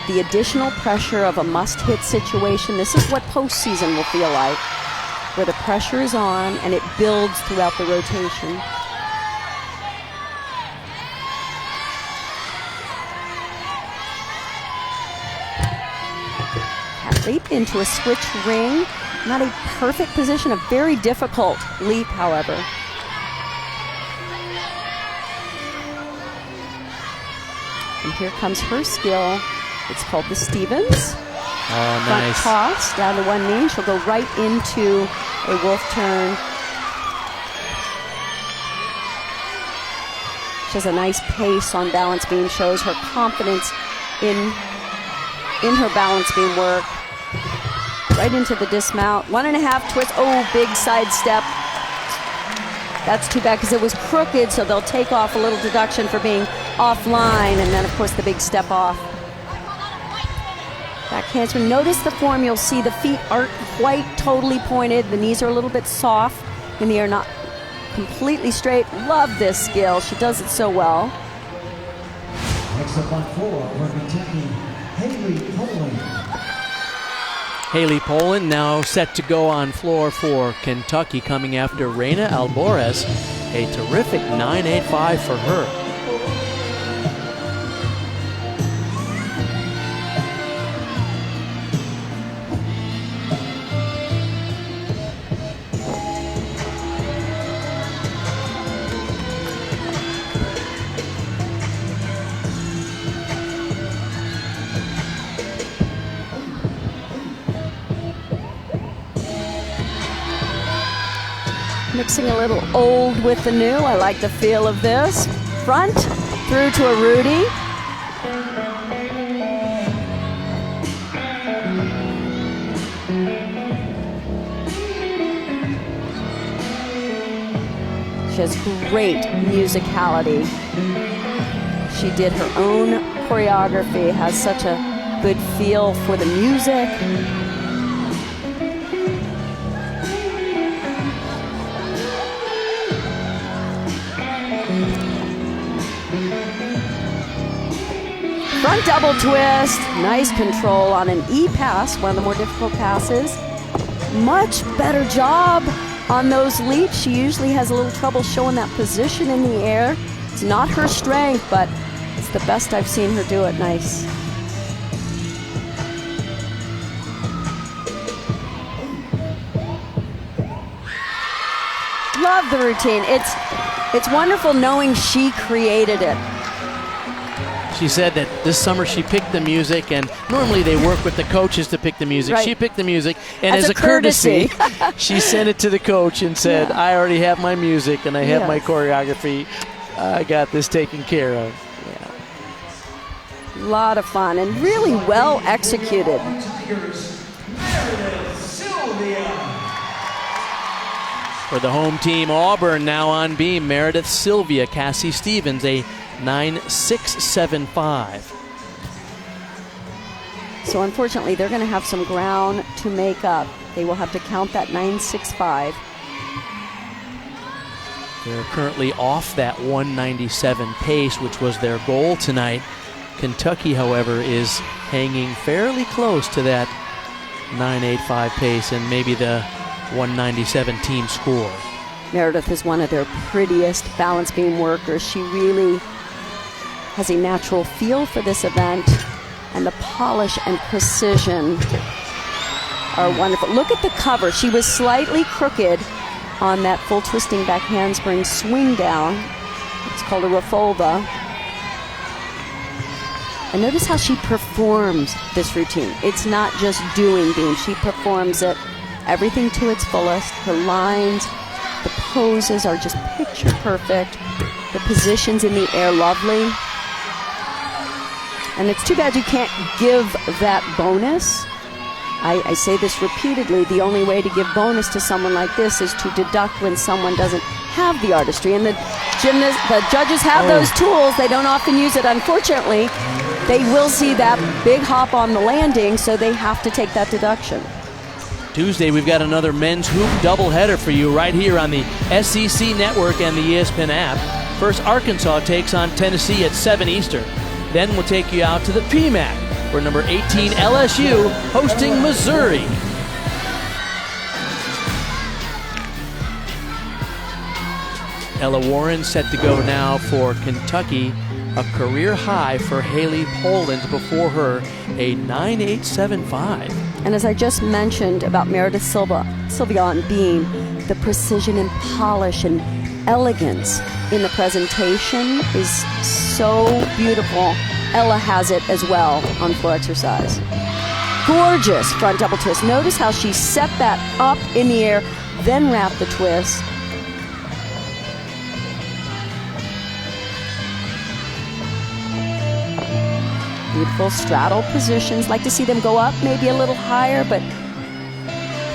the additional pressure of a must-hit situation. This is what postseason will feel like, where the pressure is on and it builds throughout the rotation. Leap into a switch ring. Not a perfect position, a very difficult leap, however. And here comes her skill. It's called the Stevens. Oh, Front nice. toss down to one knee. She'll go right into a wolf turn. She has a nice pace on balance beam, shows her confidence in her balance beam work. Right into the dismount. 1.5 twist. Oh, big side step. That's too bad because it was crooked, so they'll take off a little deduction for being offline, and then, of course, the big step off. Back handspring. Notice the form. You'll see the feet aren't quite totally pointed. The knees are a little bit soft in the air, not completely straight. Love this skill. She does it so well. Next up on 4 for Kentucky, Haley Poland. Haley Poland now set to go on floor for Kentucky, coming after Reina Alborez. A terrific 9.85 for her. Mixing a little old with the new. I like the feel of this. Front, through to a Rudy. She has great musicality. She did her own choreography, has such a good feel for the music. Front double twist, nice control on an E pass, one of the more difficult passes. Much better job on those leaps. She usually has a little trouble showing that position in the air. It's not her strength, but it's the best I've seen her do it. Nice. Love the routine. It's wonderful knowing she created it. She said that this summer she picked the music, and normally they work with the coaches to pick the music. Right. She picked the music, and As as a a courtesy, courtesy. she sent it to the coach and said, Yeah. I already have my music and I have my Yes. choreography. I got this taken care of. A lot of fun and really well executed. For the home team, Auburn now on beam. Meredith Sylvia, Cassie Stevens, a 9.675. So unfortunately, they're going to have some ground to make up. They will have to count that 9.65. They're currently off that 197 pace, which was their goal tonight. Kentucky, however, is hanging fairly close to that 9.85 pace and maybe the 197 team score. Meredith is one of their prettiest balance beam workers. She really has a natural feel for this event, and the polish and precision are wonderful. Look at the cover. She was slightly crooked on that full twisting back handspring swing down. It's called a refolva. And notice how she performs this routine. It's not just doing beam. She performs it everything to its fullest. Her lines, the poses are just picture perfect. The positions in the air, lovely. And it's too bad you can't give that bonus. I say this repeatedly. The only way to give bonus to someone like this is to deduct when someone doesn't have the artistry. And the judges have those tools. They don't often use it, unfortunately. They will see that big hop on the landing, so they have to take that deduction. Tuesday, we've got another men's hoop doubleheader for you right here on the SEC Network and the ESPN app. First, Arkansas takes on Tennessee at 7 Eastern. Then we'll take you out to the PMAC, where number 18 LSU hosting Missouri. Ella Warren set to go now for Kentucky. A career high for Haley Poland, before her a 9.875. And as I just mentioned about Meredith Sylvia on beam, the precision and polish and elegance in the presentation is so beautiful. Ella has it as well on floor exercise. Gorgeous front double twist. Notice how she set that up in the air, then wrapped the twist. Beautiful straddle positions. Like to see them go up maybe a little higher, but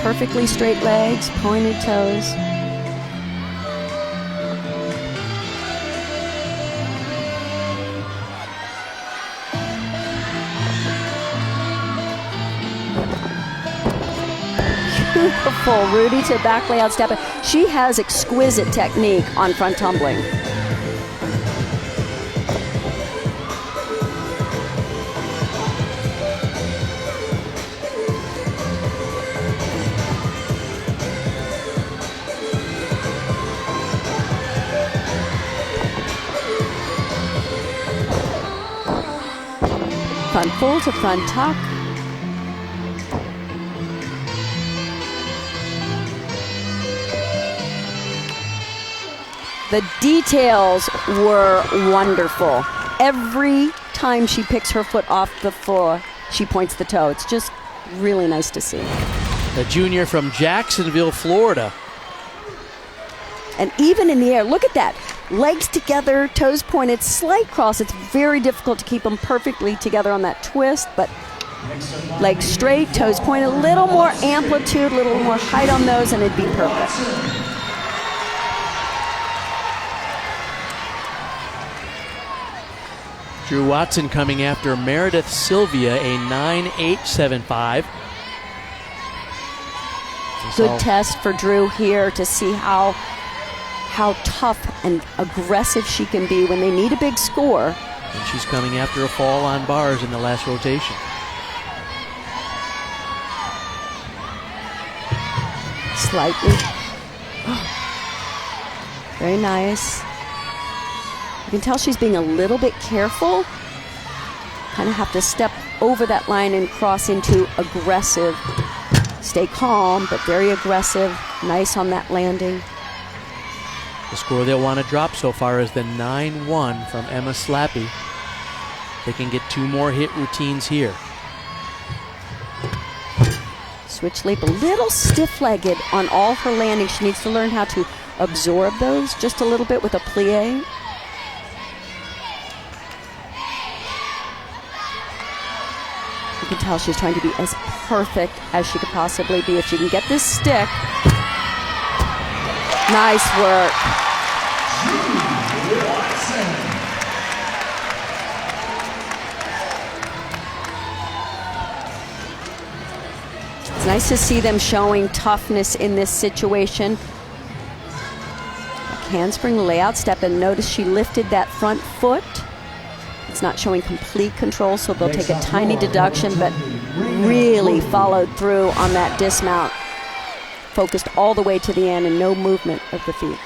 perfectly straight legs, pointed toes. Beautiful Rudy to back layout step. She has exquisite technique on front tumbling. Front full to front tuck. The details were wonderful. Every time she picks her foot off the floor, she points the toe. It's just really nice to see. The junior from Jacksonville, Florida. And even in the air, look at that. Legs together, toes pointed, slight cross. It's very difficult to keep them perfectly together on that twist, but legs straight, toes pointed, a little more amplitude, a little more height on those, and it'd be perfect. Drew Watson coming after Meredith Sylvia, a 9.875. Good test for Drew here to see how tough and aggressive she can be when they need a big score. And she's coming after a fall on bars in the last rotation. Slightly. Very nice. You can tell she's being a little bit careful. Kind of have to step over that line and cross into aggressive. Stay calm, but very aggressive. Nice on that landing. The score they'll want to drop so far is the 9-1 from Emma Slappy. They can get 2 more hit routines here. Switch leap, a little stiff-legged on all her landings. She needs to learn how to absorb those just a little bit with a plie. You can tell she's trying to be as perfect as she could possibly be. If she can get this stick. Nice work. It's nice to see them showing toughness in this situation. Handspring layout step, and notice she lifted that front foot. It's not showing complete control, so they'll take a tiny deduction, but really followed through on that dismount. Focused all the way to the end and no movement of the feet.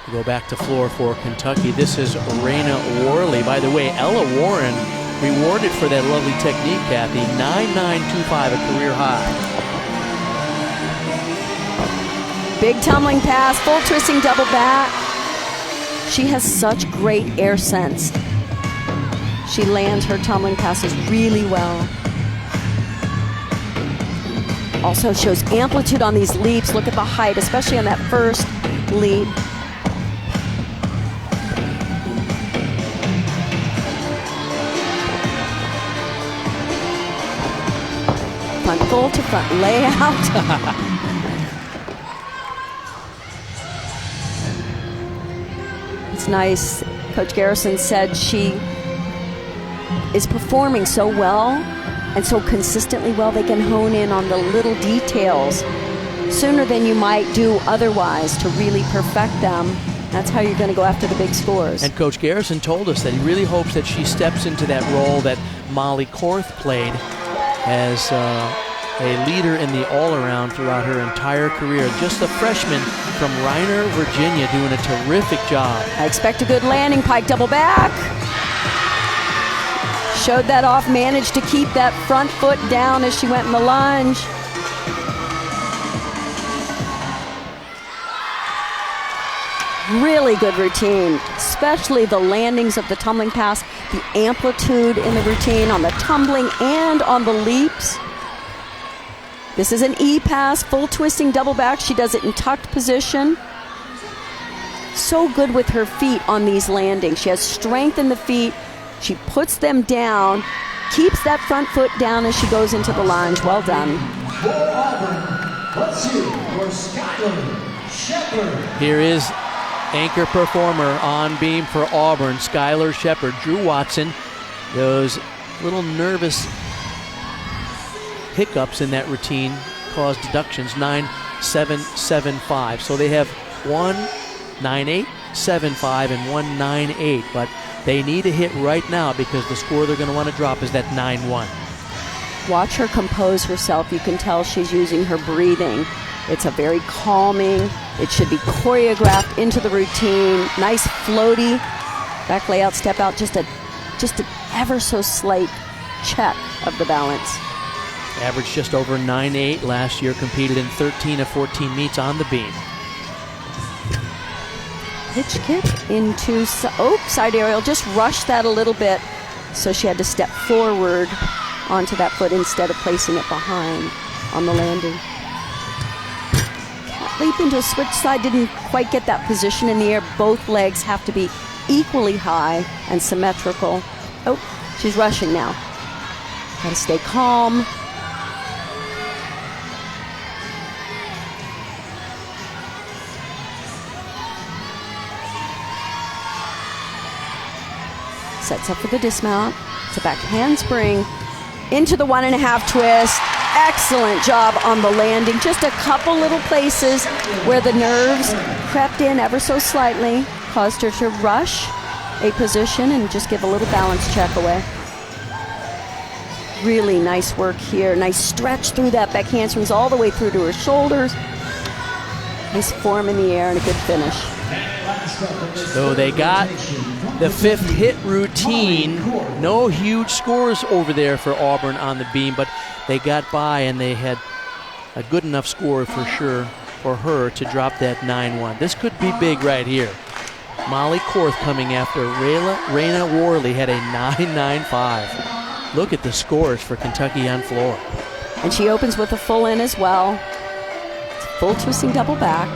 We go back to floor for Kentucky. This is Raina Worley. By the way, Ella Warren rewarded for that lovely technique, Kathy. 9.925, a career high. Big tumbling pass, full twisting double back. She has such great air sense. She lands her tumbling passes really well. Also shows amplitude on these leaps. Look at the height, especially on that first leap. Front full to front layout. It's nice. Coach Garrison said she is performing so well and so consistently well, they can hone in on the little details sooner than you might do otherwise to really perfect them. That's how you're going to go after the big scores. And Coach Garrison told us that he really hopes that she steps into that role that Molly Korth played as a leader in the all-around throughout her entire career. Just a freshman from Reiner, Virginia, doing a terrific job. I expect a good landing, pike double back. Showed that off, managed to keep that front foot down as she went in the lunge. Really good routine, especially the landings of the tumbling pass, the amplitude in the routine on the tumbling and on the leaps. This is an E pass, full twisting double back. She does it in tucked position. So good with her feet on these landings. She has strength in the feet. She puts them down, keeps that front foot down as she goes into the lunge. Well done. For Auburn, let's see for Skylar Shepard. Here is anchor performer on beam for Auburn, Skylar Shepard. Drew Watson, those little nervous hiccups in that routine caused deductions. 9.775. So they have 1.9875 and 1.98, but they need a hit right now because the score they're going to want to drop is that 9.1. Watch her compose herself. You can tell she's using her breathing. It's a very calming, it should be choreographed into the routine. Nice floaty back layout, step out, just an ever so slight check of the balance. Averaged just over 9.8 last year, competed in 13 of 14 meets on the beam. Hitch kick into, side aerial, just rushed that a little bit, so she had to step forward onto that foot instead of placing it behind on the landing. Cat leap into a switch side, didn't quite get that position in the air. Both legs have to be equally high and symmetrical. Oh, she's rushing now. Gotta stay calm. Sets up for the dismount. It's a back handspring into the 1.5 twist. Excellent job on the landing. Just a couple little places where the nerves crept in ever so slightly, caused her to rush a position and just give a little balance check away. Really nice work here. Nice stretch through that back handsprings all the way through to her shoulders. Nice form in the air and a good finish. So they got the 5th hit routine. No huge scores over there for Auburn on the beam, but they got by and they had a good enough score for sure for her to drop that 9.1. This could be big right here. Molly Korth coming after Raina Worley had a 9.95. Look at the scores for Kentucky on floor. And she opens with a full in as well. Full twisting double back.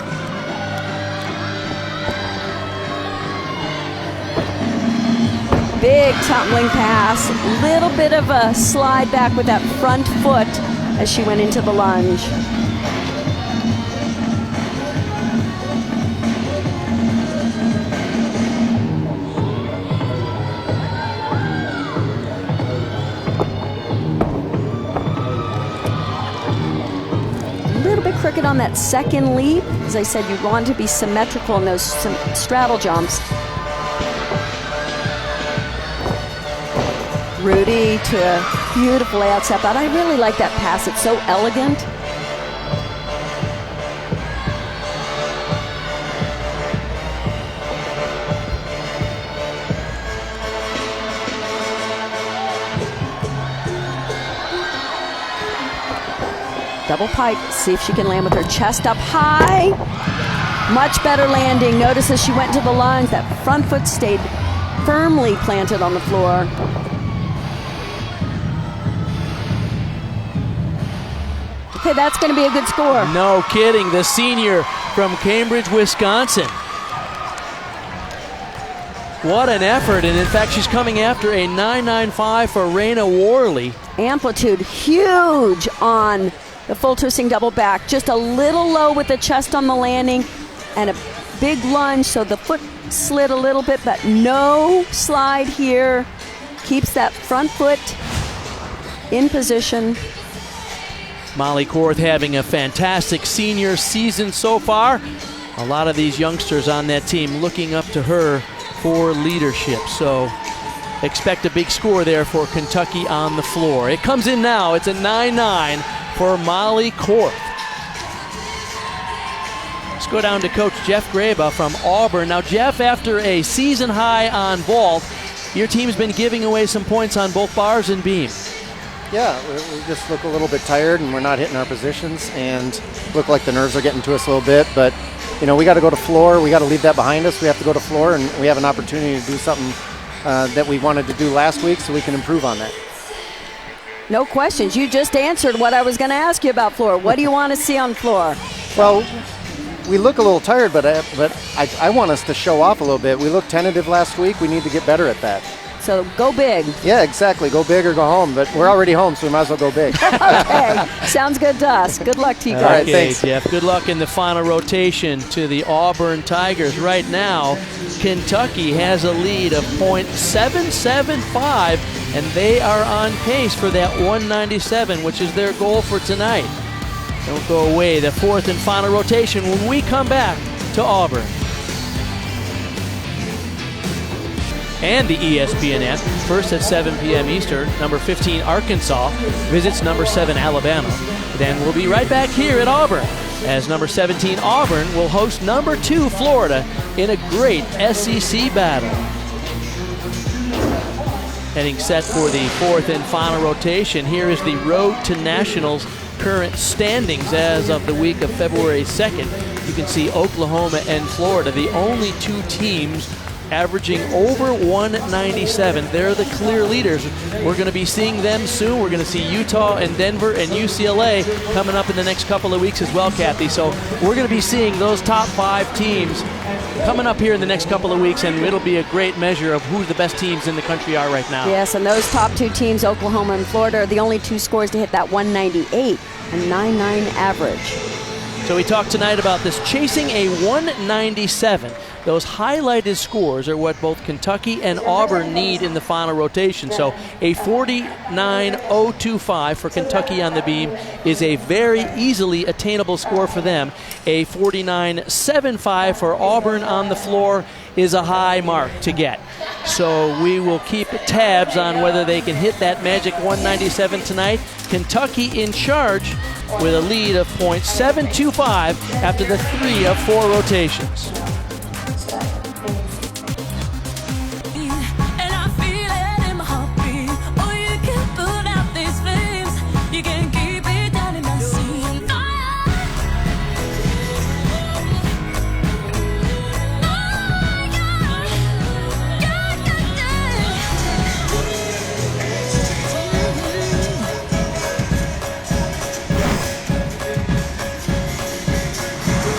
Big tumbling pass. Little bit of a slide back with that front foot as she went into the lunge. Crooked on that second leap. As I said, you want to be symmetrical in those straddle jumps. Rudy to a beautiful layout step out. I really like that pass. It's so elegant. Double pike, see if she can land with her chest up high. Much better landing. Notice as she went to the lunge, that front foot stayed firmly planted on the floor. Okay, that's going to be a good score. No kidding. The senior from Cambridge, Wisconsin. What an effort, and in fact, she's coming after a 9.95 for Raina Worley. Amplitude huge on the full twisting double back, just a little low with the chest on the landing and a big lunge, so the foot slid a little bit, but no slide here. Keeps that front foot in position. Molly Korth having a fantastic senior season so far. A lot of these youngsters on that team looking up to her for leadership, so expect a big score there for Kentucky on the floor. It comes in now. It's a 9-9 for Molly Korth. Let's go down to Coach Jeff Graba from Auburn. Now, Jeff, after a season high on vault, your team's been giving away some points on both bars and beam. Yeah, we just look a little bit tired and we're not hitting our positions and look like the nerves are getting to us a little bit. But, you know, we got to go to floor. We got to leave that behind us. We have to go to floor, and we have an opportunity to do something that we wanted to do last week, so we can improve on that. No questions. You just answered what I was going to ask you about floor. What do you want to see on floor? Well, we look a little tired, but I want us to show off a little bit. We looked tentative last week. We need to get better at that. So go big. Yeah, exactly. Go big or go home. But we're already home, so we might as well go big. Okay. Sounds good to us. Good luck to you guys. All right, thanks. Jeff. Good luck in the final rotation to the Auburn Tigers. Right now, Kentucky has a lead of .775, and they are on pace for that 197, which is their goal for tonight. Don't go away. The fourth and final rotation when we come back to Auburn. And the ESPN app, first at 7 p.m. Eastern. Number 15, Arkansas, visits number 7, Alabama. Then we'll be right back here at Auburn, as number 17, Auburn, will host number 2, Florida, in a great SEC battle. Heading set for the fourth and final rotation. Here is the Road to Nationals current standings as of the week of February 2nd. You can see Oklahoma and Florida, the only two teams averaging over 197. They're the clear leaders. We're going to be seeing them soon. We're going to see Utah and Denver and UCLA coming up in the next couple of weeks as well, Kathy. So we're going to be seeing those top 5 teams coming up here in the next couple of weeks, and it'll be a great measure of who the best teams in the country are right now. Yes, and those top 2 teams, Oklahoma and Florida, are the only 2 scores to hit that 198 and 9.9 average. So we talked tonight about this chasing a 197. Those highlighted scores are what both Kentucky and Auburn need in the final rotation. So a 49.025 for Kentucky on the beam is a very easily attainable score for them. A 49.75 for Auburn on the floor is a high mark to get. So we will keep tabs on whether they can hit that magic 197 tonight. Kentucky in charge with a lead of .725 after the 3 of 4 rotations.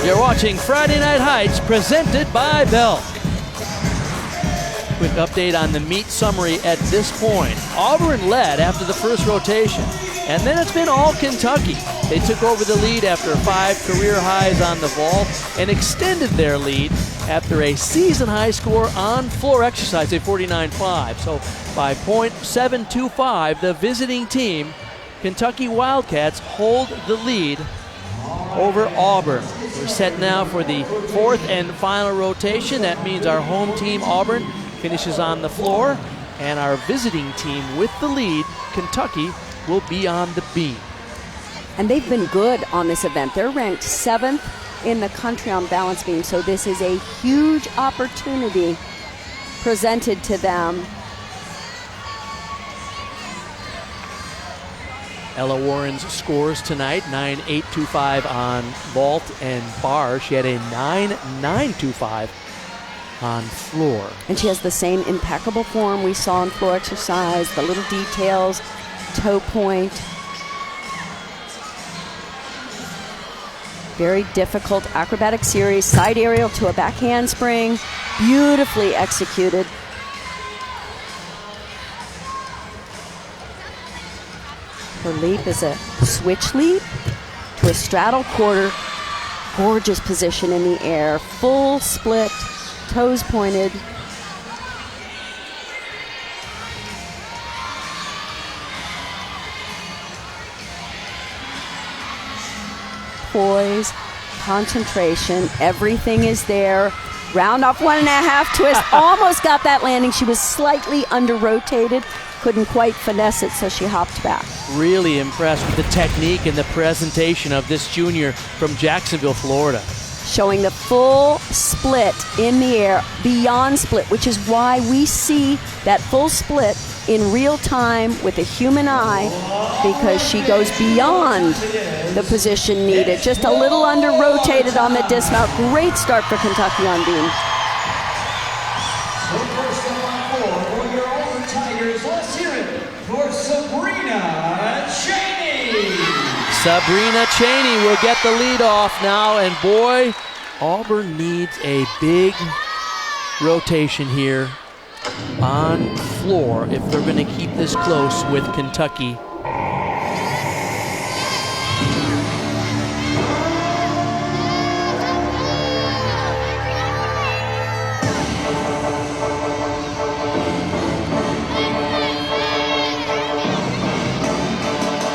You're watching Friday Night Heights, presented by Belk. Quick update on the meet summary at this point. Auburn led after the first rotation, and then it's been all Kentucky. They took over the lead after 5 career highs on the vault and extended their lead after a season-high score on floor exercise, a 49.5. So by .725, the visiting team, Kentucky Wildcats, hold the lead over Auburn. We're set now for the 4th and final rotation. That means our home team, Auburn, finishes on the floor, and our visiting team with the lead, Kentucky, will be on the beam. And they've been good on this event. They're ranked 7th in the country on balance beam, so this is a huge opportunity presented to them. Ella Warren's scores tonight, 9.825 on vault and bar. She had a 9.925 on floor. And she has the same impeccable form we saw in floor exercise, the little details, toe point. Very difficult acrobatic series, side aerial to a back handspring, beautifully executed. Her leap is a switch leap to a straddle quarter. Gorgeous position in the air, full split, toes pointed. Poise, concentration, everything is there. Round off 1.5 twist, almost got that landing. She was slightly under-rotated, couldn't quite finesse it, so she hopped back. Really impressed with the technique and the presentation of this junior from Jacksonville, Florida. Showing the full split in the air, beyond split, which is why we see that full split in real time with a human eye, because she goes beyond the position needed. Just a little under-rotated on the dismount. Great start for Kentucky on beam. So first up on 4 for your Auburn Tigers, let's hear it for Sabrina Cheney. Sabrina Cheney will get the lead off now, and boy, Auburn needs a big rotation here on floor if they're going to keep this close with Kentucky.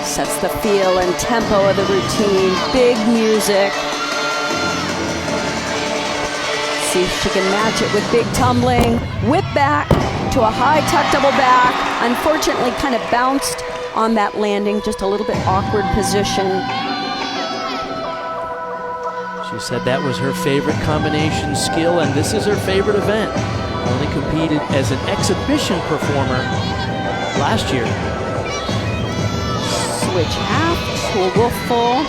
Sets the feel and tempo of the routine. Big music. See if she can match it with big tumbling. Whip back to a high tuck double back. Unfortunately, kind of bounced on that landing. Just a little bit awkward position. She said that was her favorite combination skill, and this is her favorite event. Only competed as an exhibition performer last year. Switch half to a wolf full.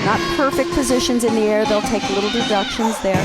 Not perfect positions in the air. They'll take little deductions there.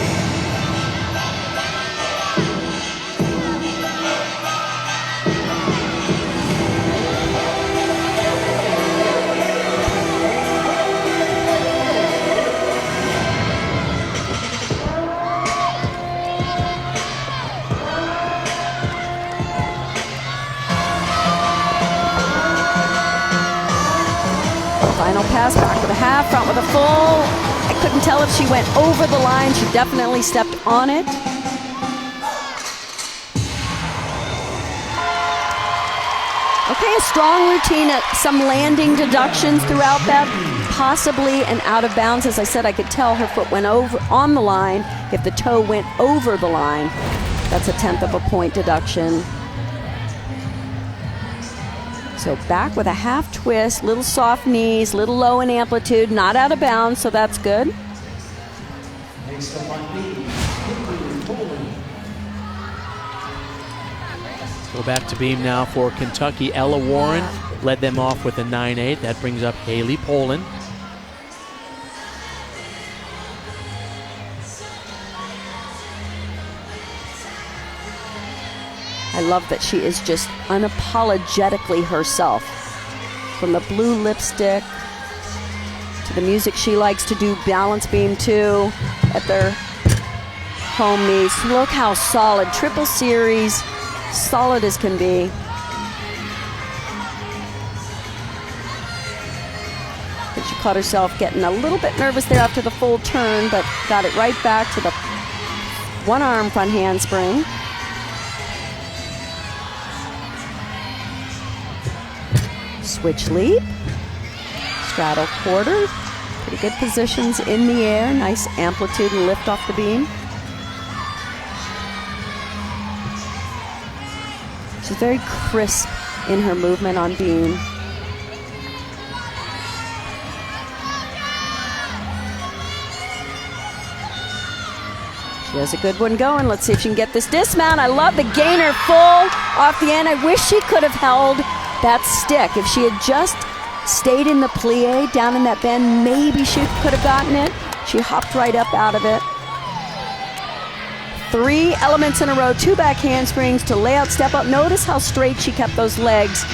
Final pass, back with a half, front with a full. I couldn't tell if she went over the line. She definitely stepped on it. Okay, a strong routine, some landing deductions throughout that. Possibly an out of bounds. As I said, I could tell her foot went over on the line. If the toe went over the line, that's 1/10 of a point deduction. So back with a half twist, little soft knees, little low in amplitude, not out of bounds, so that's good. Go back to beam now for Kentucky. Ella Warren led them off with a 9.8. That brings up Haley Poland. I love that she is just unapologetically herself. From the blue lipstick to the music she likes to do, balance beam too, at their home meets. Look how solid, triple series, solid as can be. But she caught herself getting a little bit nervous there after the full turn, but got it right back to the one arm front handspring. Switch leap, straddle quarter, pretty good positions in the air, nice amplitude and lift off the beam. She's very crisp in her movement on beam. She has a good one going. Let's see if she can get this dismount. I love the gainer full off the end. I wish she could have held that stick. If she had just stayed in the plie down in that bend, maybe she could have gotten it. She hopped right up out of it. 3 elements in a row, 2 back handsprings to layout step up. Notice how straight she kept those legs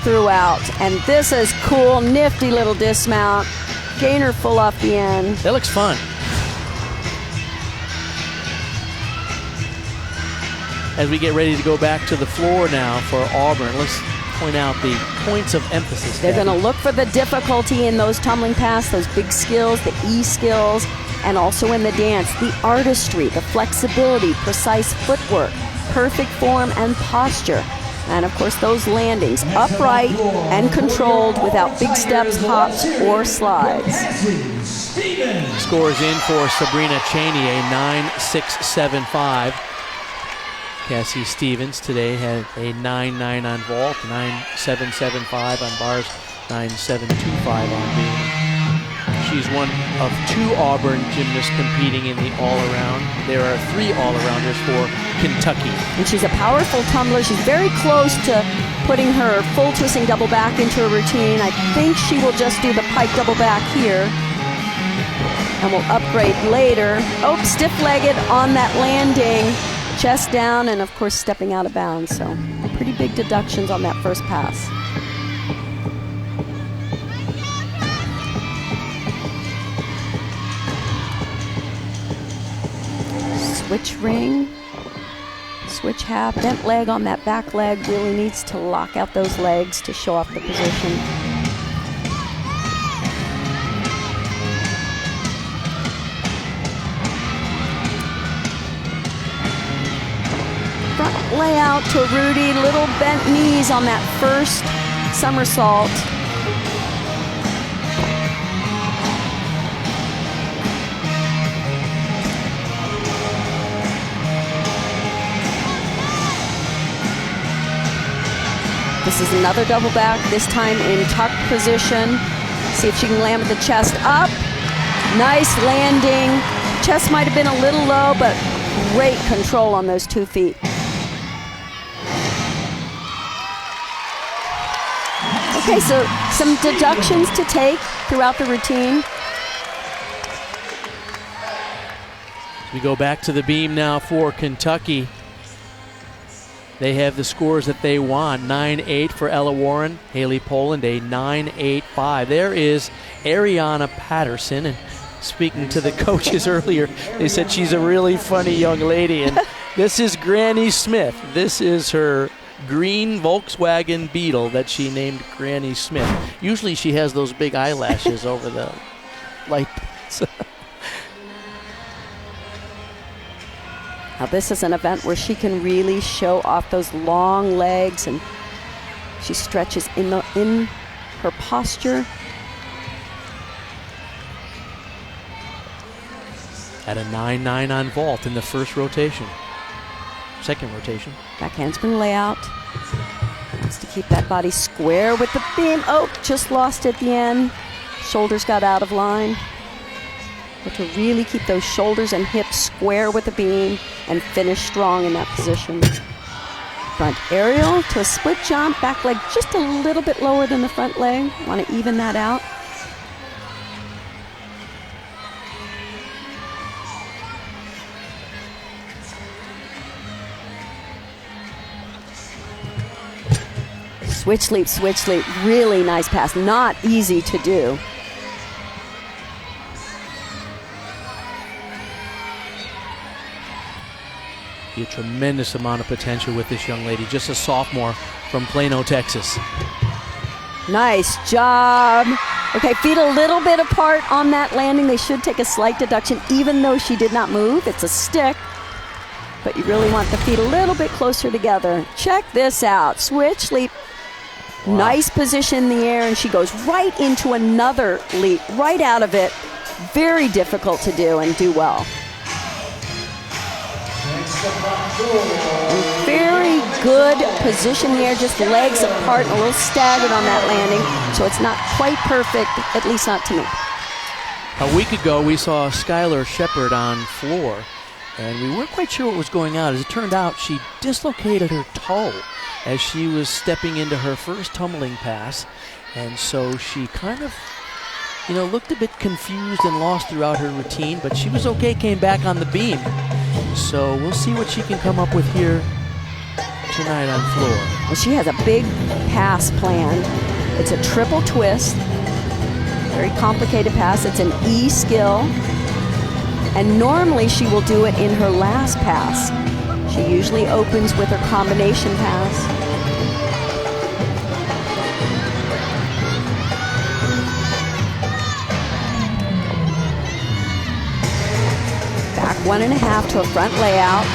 throughout. And this is cool, nifty little dismount. Gainer full off the end. That looks fun. As we get ready to go back to the floor now for Auburn, let's point out the points of emphasis. They're going to look for the difficulty in those tumbling pass, those big skills, the E skills, and also in the dance, the artistry, the flexibility, precise footwork, perfect form and posture. And of course those landings, upright and controlled without big steps, hops, or slides. Scores in for Sabrina Cheney, a 9.675. Cassie Stevens today had a 9.9 on vault, 9.775 on bars, 9.725 on beam. She's one of 2 Auburn gymnasts competing in the all-around. There are 3 all-arounders for Kentucky. And she's a powerful tumbler. She's very close to putting her full twisting double back into a routine. I think she will just do the pike double back here. And we'll upgrade later. Oh, stiff-legged on that landing. Chest down and, of course, stepping out of bounds. So pretty big deductions on that first pass. Switch ring, switch half, bent leg on that back leg. Really needs to lock out those legs to show off the position. Front layout to Rudy, little bent knees on that first somersault. This is another double back, this time in tuck position. See if she can land with the chest up. Nice landing. Chest might have been a little low, but great control on those 2 feet. Okay, so some deductions to take throughout the routine. We go back to the beam now for Kentucky. They have the scores that they want. 9.8 for Ella Warren, Haley Poland, a 9.85. There is Ariana Patterson, and speaking to the coaches earlier, they said she's a really funny young lady. And this is Granny Smith. This is her green Volkswagen Beetle that she named Granny Smith. Usually she has those big eyelashes over the light. Now this is an event where she can really show off those long legs, and she stretches in her posture. At a 9.9 on vault in the first rotation. Second rotation. Back handspring layout. Wants to keep that body square with the beam. Oh, just lost at the end. Shoulders got out of line. But to really keep those shoulders and hips square with the beam and finish strong in that position. Front aerial to a split jump. Back leg just a little bit lower than the front leg. Want to even that out. Switch leap, really nice pass. Not easy to do. A tremendous amount of potential with this young lady, just a sophomore from Plano, Texas. Nice job. Okay, feet a little bit apart on that landing. They should take a slight deduction, even though she did not move. It's a stick, but you really want the feet a little bit closer together. Check this out. Switch, leap. Wow. Nice position in the air, and she goes right into another leap, right out of it. Very difficult to do, and do well. Very good position here, just legs apart, a little staggered on that landing, so it's not quite perfect, at least not to me. A week ago, we saw Skylar Shepard on floor, and we weren't quite sure what was going on. As it turned out, she dislocated her toe as she was stepping into her first tumbling pass, and so she kind of, looked a bit confused and lost throughout her routine, but she was okay, came back on the beam. So we'll see what she can come up with here tonight on floor. Well, she has a big pass plan. It's a triple twist. Very complicated pass. It's an E skill. And normally she will do it in her last pass. She usually opens with her combination pass. Back 1.5 to a front layout.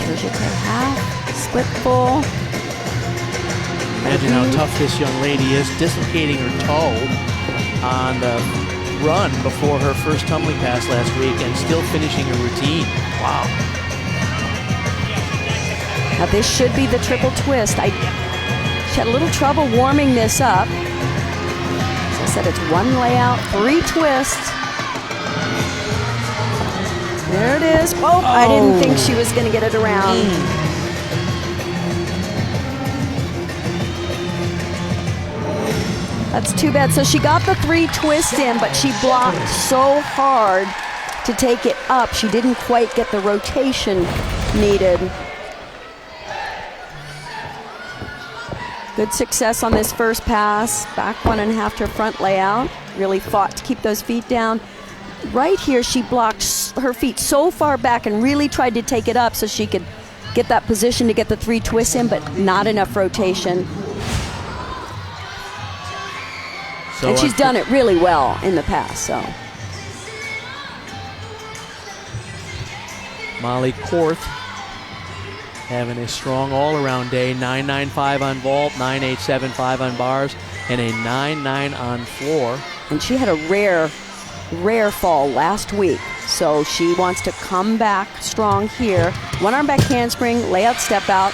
Here's your half, split full. Imagine how tough this young lady is, dislocating her toe on the run before her first tumbling pass last week and still finishing her routine. Wow. Now this should be the triple twist. She had a little trouble warming this up. As I said, it's one layout, 3 twists. There it is. Oh, I didn't think she was going to get it around. That's too bad. So she got the 3 twists in, but she blocked so hard to take it up. She didn't quite get the rotation needed. Good success on this first pass. Back 1.5 to her front layout. Really fought to keep those feet down. Right here, she blocked her feet so far back and really tried to take it up so she could get that position to get the 3 twists in, but not enough rotation. And she's done it really well in the past, so. Molly Korth having a strong all-around day. 9.95 on vault, 9.875 on bars, and a 9.9 on floor. And she had a rare fall last week, so she wants to come back strong here. One arm back handspring, layout step out.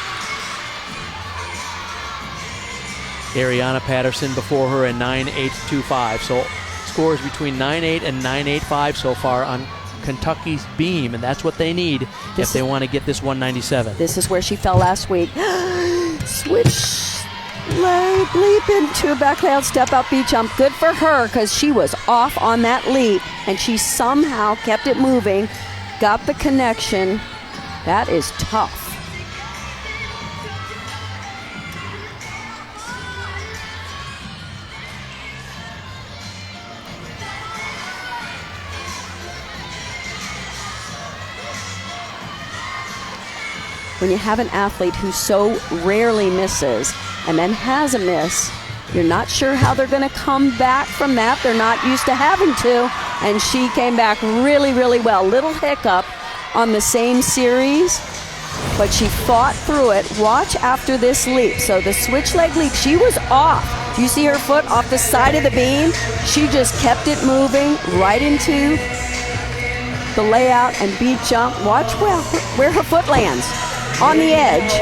Ariana Patterson before her, a 9.825. So scores between 9.8 and 9.85 so far on Kentucky's beam, and that's what they need if they want to get this 197. This is where she fell last week. Switch, leap into a back layout, step out, beat jump. Good for her, because she was off on that leap, and she somehow kept it moving, got the connection. That is tough. When you have an athlete who so rarely misses and then has a miss, you're not sure how they're going to come back from that. They're not used to having to, and she came back really, really well. Little hiccup on the same series, but she fought through it. Watch after this leap. So the switch leg leap, she was off. You see her foot off the side of the beam? She just kept it moving right into the layout and beat jump. Watch well where her foot lands. On the edge,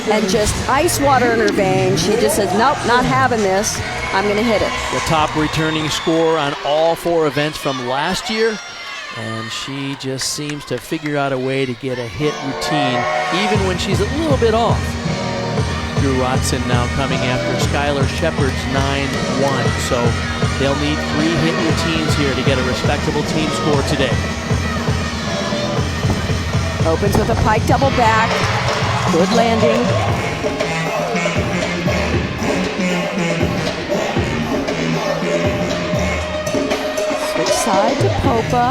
and just ice water in her veins. She just says, nope, not having this. I'm going to hit it. The top returning score on all 4 events from last year, and she just seems to figure out a way to get a hit routine, even when she's a little bit off. Drew Rotson now coming after Skylar Shepard's 9-1, so they'll need 3 hit routines here to get a respectable team score today. Opens with a pike double back. Good landing. Switch side to Popa.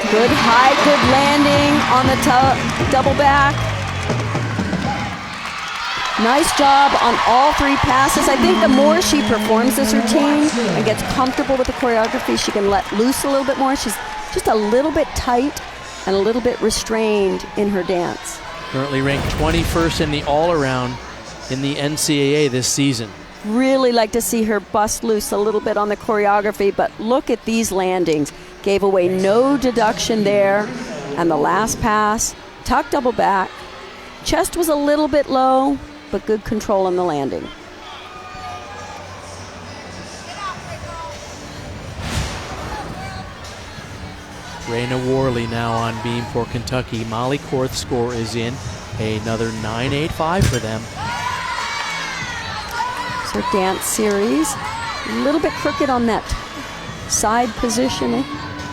Good height, good landing on the double back. Nice job on all 3 passes. I think the more she performs this routine and gets comfortable with the choreography, she can let loose a little bit more. She's just a little bit tight and a little bit restrained in her dance. Currently ranked 21st in the all-around in the NCAA this season. Really like to see her bust loose a little bit on the choreography, but look at these landings. Gave away no deduction there. And the last pass, tuck double back. Chest was a little bit low, but good control on the landing. Raina Worley now on beam for Kentucky. Molly Korth's score is in. Another 9.85 for them. It's her dance series. A little bit crooked on that side positioning.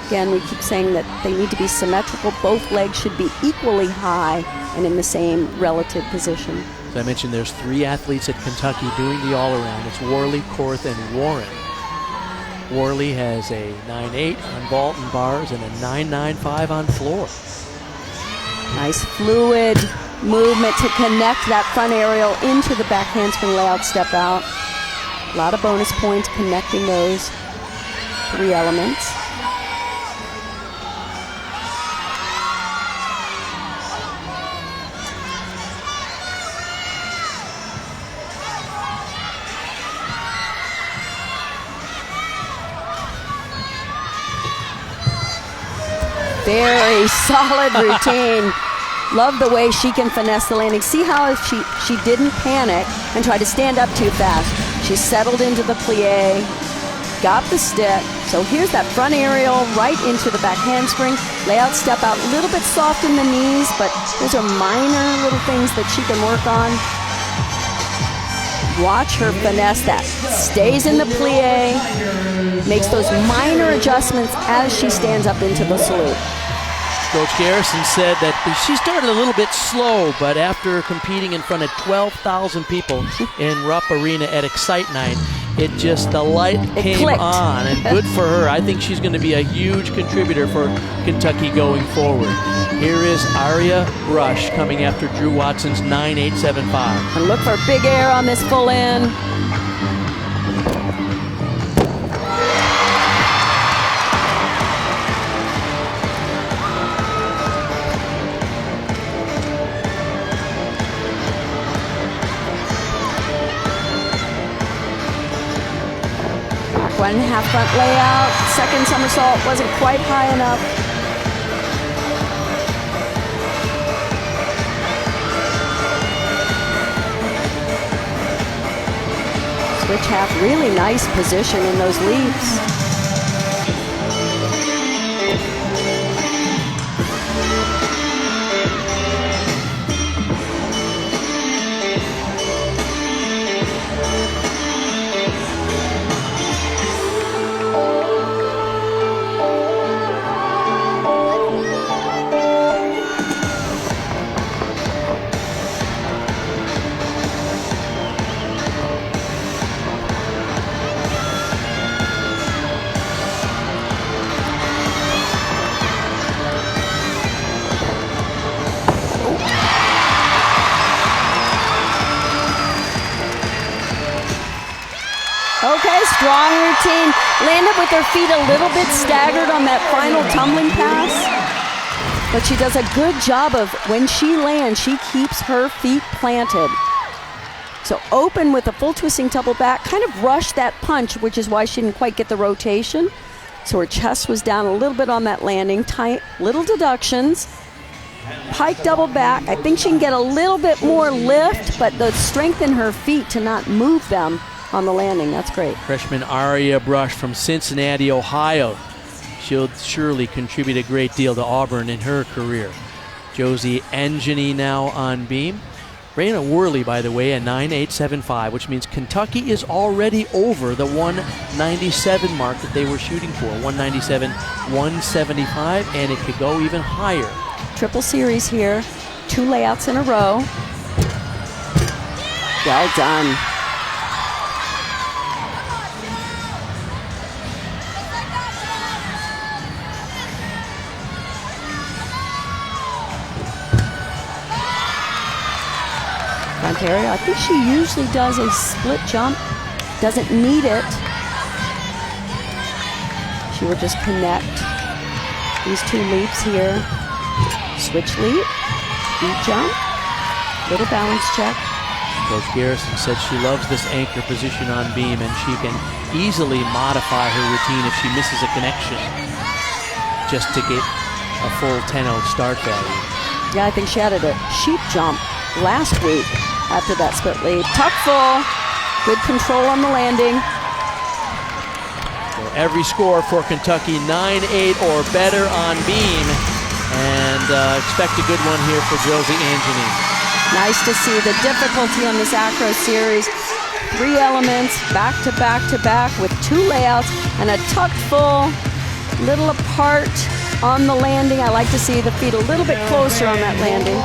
Again, we keep saying that they need to be symmetrical. Both legs should be equally high and in the same relative position. As I mentioned, there's 3 athletes at Kentucky doing the all-around. It's Worley, Korth, and Warren. Worley has a 9.8 on vault and bars and a 9.95 on floor. Nice fluid movement to connect that front aerial into the back handspring layout step out. A lot of bonus points connecting those 3 elements. Very solid routine. Love the way she can finesse the landing. See how she didn't panic and try to stand up too fast. She settled into the plie, got the stick. So here's that front aerial right into the back handspring. Layout step out, a little bit soft in the knees, but those are minor little things that she can work on. Watch her finesse that. Stays in the plie, makes those minor adjustments as she stands up into the salute. Coach Garrison said that she started a little bit slow, but after competing in front of 12,000 people in Rupp Arena at Excite Night, the light came clicked on, and good for her. I think she's going to be a huge contributor for Kentucky going forward. Here is Aria Rush coming after Drew Watson's 9.875. And look for big air on this full in. Back 1.5 front layout. Second somersault wasn't quite high enough. Switch half, really nice position in those leaps. Okay, strong routine. Landed with her feet a little bit staggered on that final tumbling pass. But she does a good job of, when she lands, she keeps her feet planted. So open with a full twisting tumble back, kind of rushed that punch, which is why she didn't quite get the rotation. So her chest was down a little bit on that landing, tight, little deductions. Pike double back. I think she can get a little bit more lift, but the strength in her feet to not move them on the landing, that's great. Freshman Aria Brush from Cincinnati, Ohio. She'll surely contribute a great deal to Auburn in her career. Josie Engini now on beam. Raina Worley, by the way, a 9.875, which means Kentucky is already over the 197 mark that they were shooting for. 197, 175, and it could go even higher. Triple series here, 2 layouts in a row. Well done. Ontario, I think she usually does a split jump, doesn't need it. She will just connect these 2 leaps here. Switch leap, beat jump, little balance check. Coach Garrison said she loves this anchor position on beam, and she can easily modify her routine if she misses a connection just to get a full 10-0 start value. Yeah, I think she added a sheep jump last week after that split leap. Tuck full, good control on the landing. So every score for Kentucky, 9-8 or better on beam. And expect a good one here for Josie Angini. Nice to see the difficulty on this acro series. 3 elements, back to back to back with 2 layouts and a tucked full, little apart on the landing. I like to see the feet a little bit closer on that landing.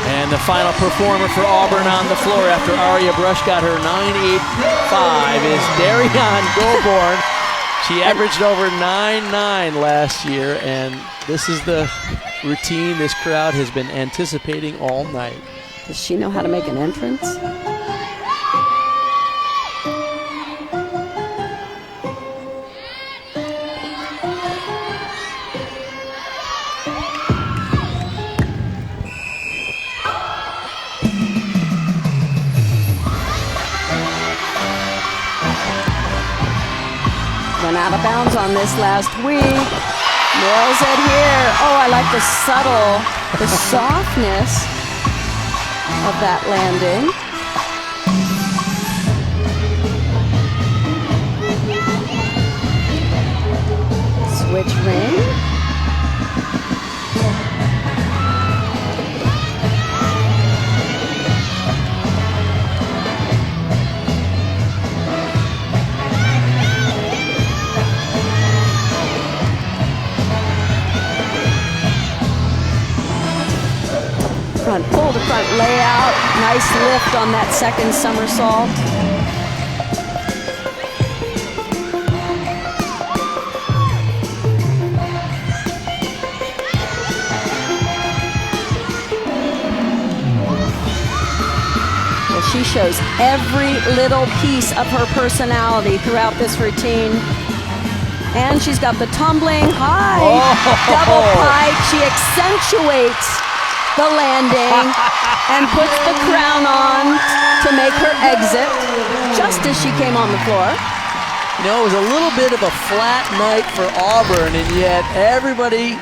And the final performer for Auburn on the floor after Aria Brush got her 9.85 is Darian Goborn. She averaged over 9.9 last year, and this is the routine this crowd has been anticipating all night. Does she know how to make an entrance? Went out of bounds on this last week. Nails it here. Oh, I like the subtle, the softness of that landing. Switch ring. Front pull to front layout. Nice lift on that second somersault. Well, she shows every little piece of her personality throughout this routine. And she's got the tumbling high, double pike. She accentuates the landing and puts the crown on to make her exit just as she came on the floor. You know, it was a little bit of a flat night for Auburn, and yet everybody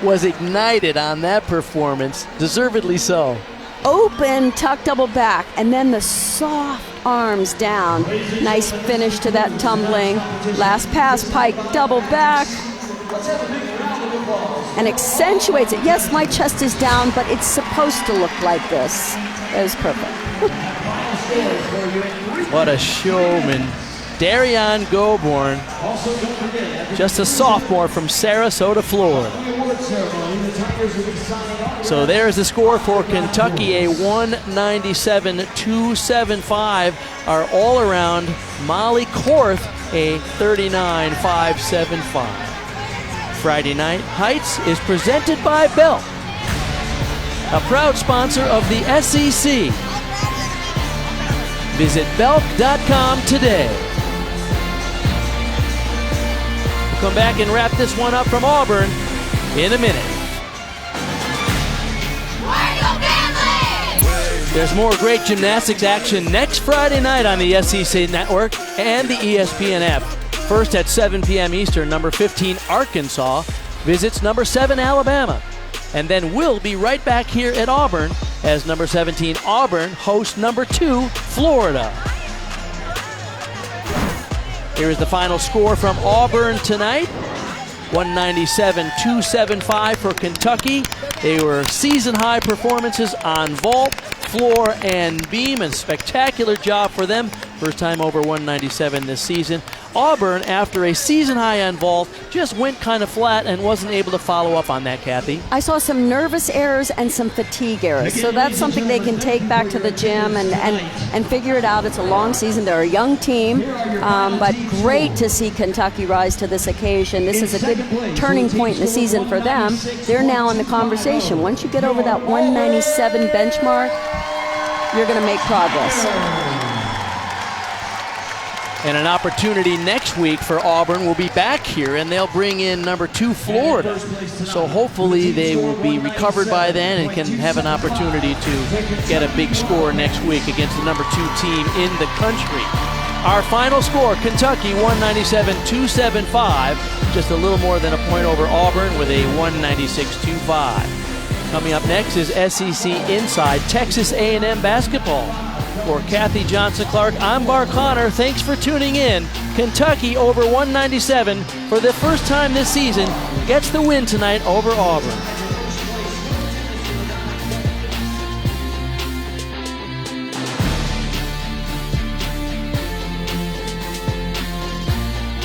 was ignited on that performance, deservedly so. Open tuck double back, and then the soft arms down. Nice finish to that tumbling. Last pass, pike double back. And accentuates it. Yes, my chest is down, but it's supposed to look like this. That was perfect. What a showman. Darian Goborn, just a sophomore from Sarasota, Florida. So there's the score for Kentucky, a 197-275. Our all-around Molly Korth, a 39-575. Friday Night Heights is presented by Bell, a proud sponsor of the SEC. Visit belk.com today. We'll come back and wrap this one up from Auburn in a minute. There's more great gymnastics action next Friday night on the SEC Network and the ESPN app. First at 7 p.m. Eastern, number 15 Arkansas visits number 7 Alabama. And then we'll be right back here at Auburn as number 17 Auburn hosts number 2 Florida. Here is the final score from Auburn tonight. 197-275 for Kentucky. They were season-high performances on vault, floor, and beam, and spectacular job for them. First time over 197 this season. Auburn, after a season high on vault, just went kind of flat and wasn't able to follow up on that, Kathy. I saw some nervous errors and some fatigue errors. So that's something they can take back to the gym and figure it out. It's a long season. They're a young team, but great to see Kentucky rise to this occasion. This is a good turning point in the season for them. They're now in the conversation. Once you get over that 197 benchmark, you're going to make progress. And an opportunity next week for Auburn will be back here, and they'll bring in number 2 Florida. So hopefully they will be recovered by then and can have an opportunity to get a big score next week against the number 2 team in the country. Our final score, Kentucky 197-275, just a little more than a point over Auburn with a 196-25. Coming up next is SEC Inside Texas A&M basketball. For Kathy Johnson-Clark, I'm Bart Connor. Thanks for tuning in. Kentucky over 197 for the first time this season gets the win tonight over Auburn.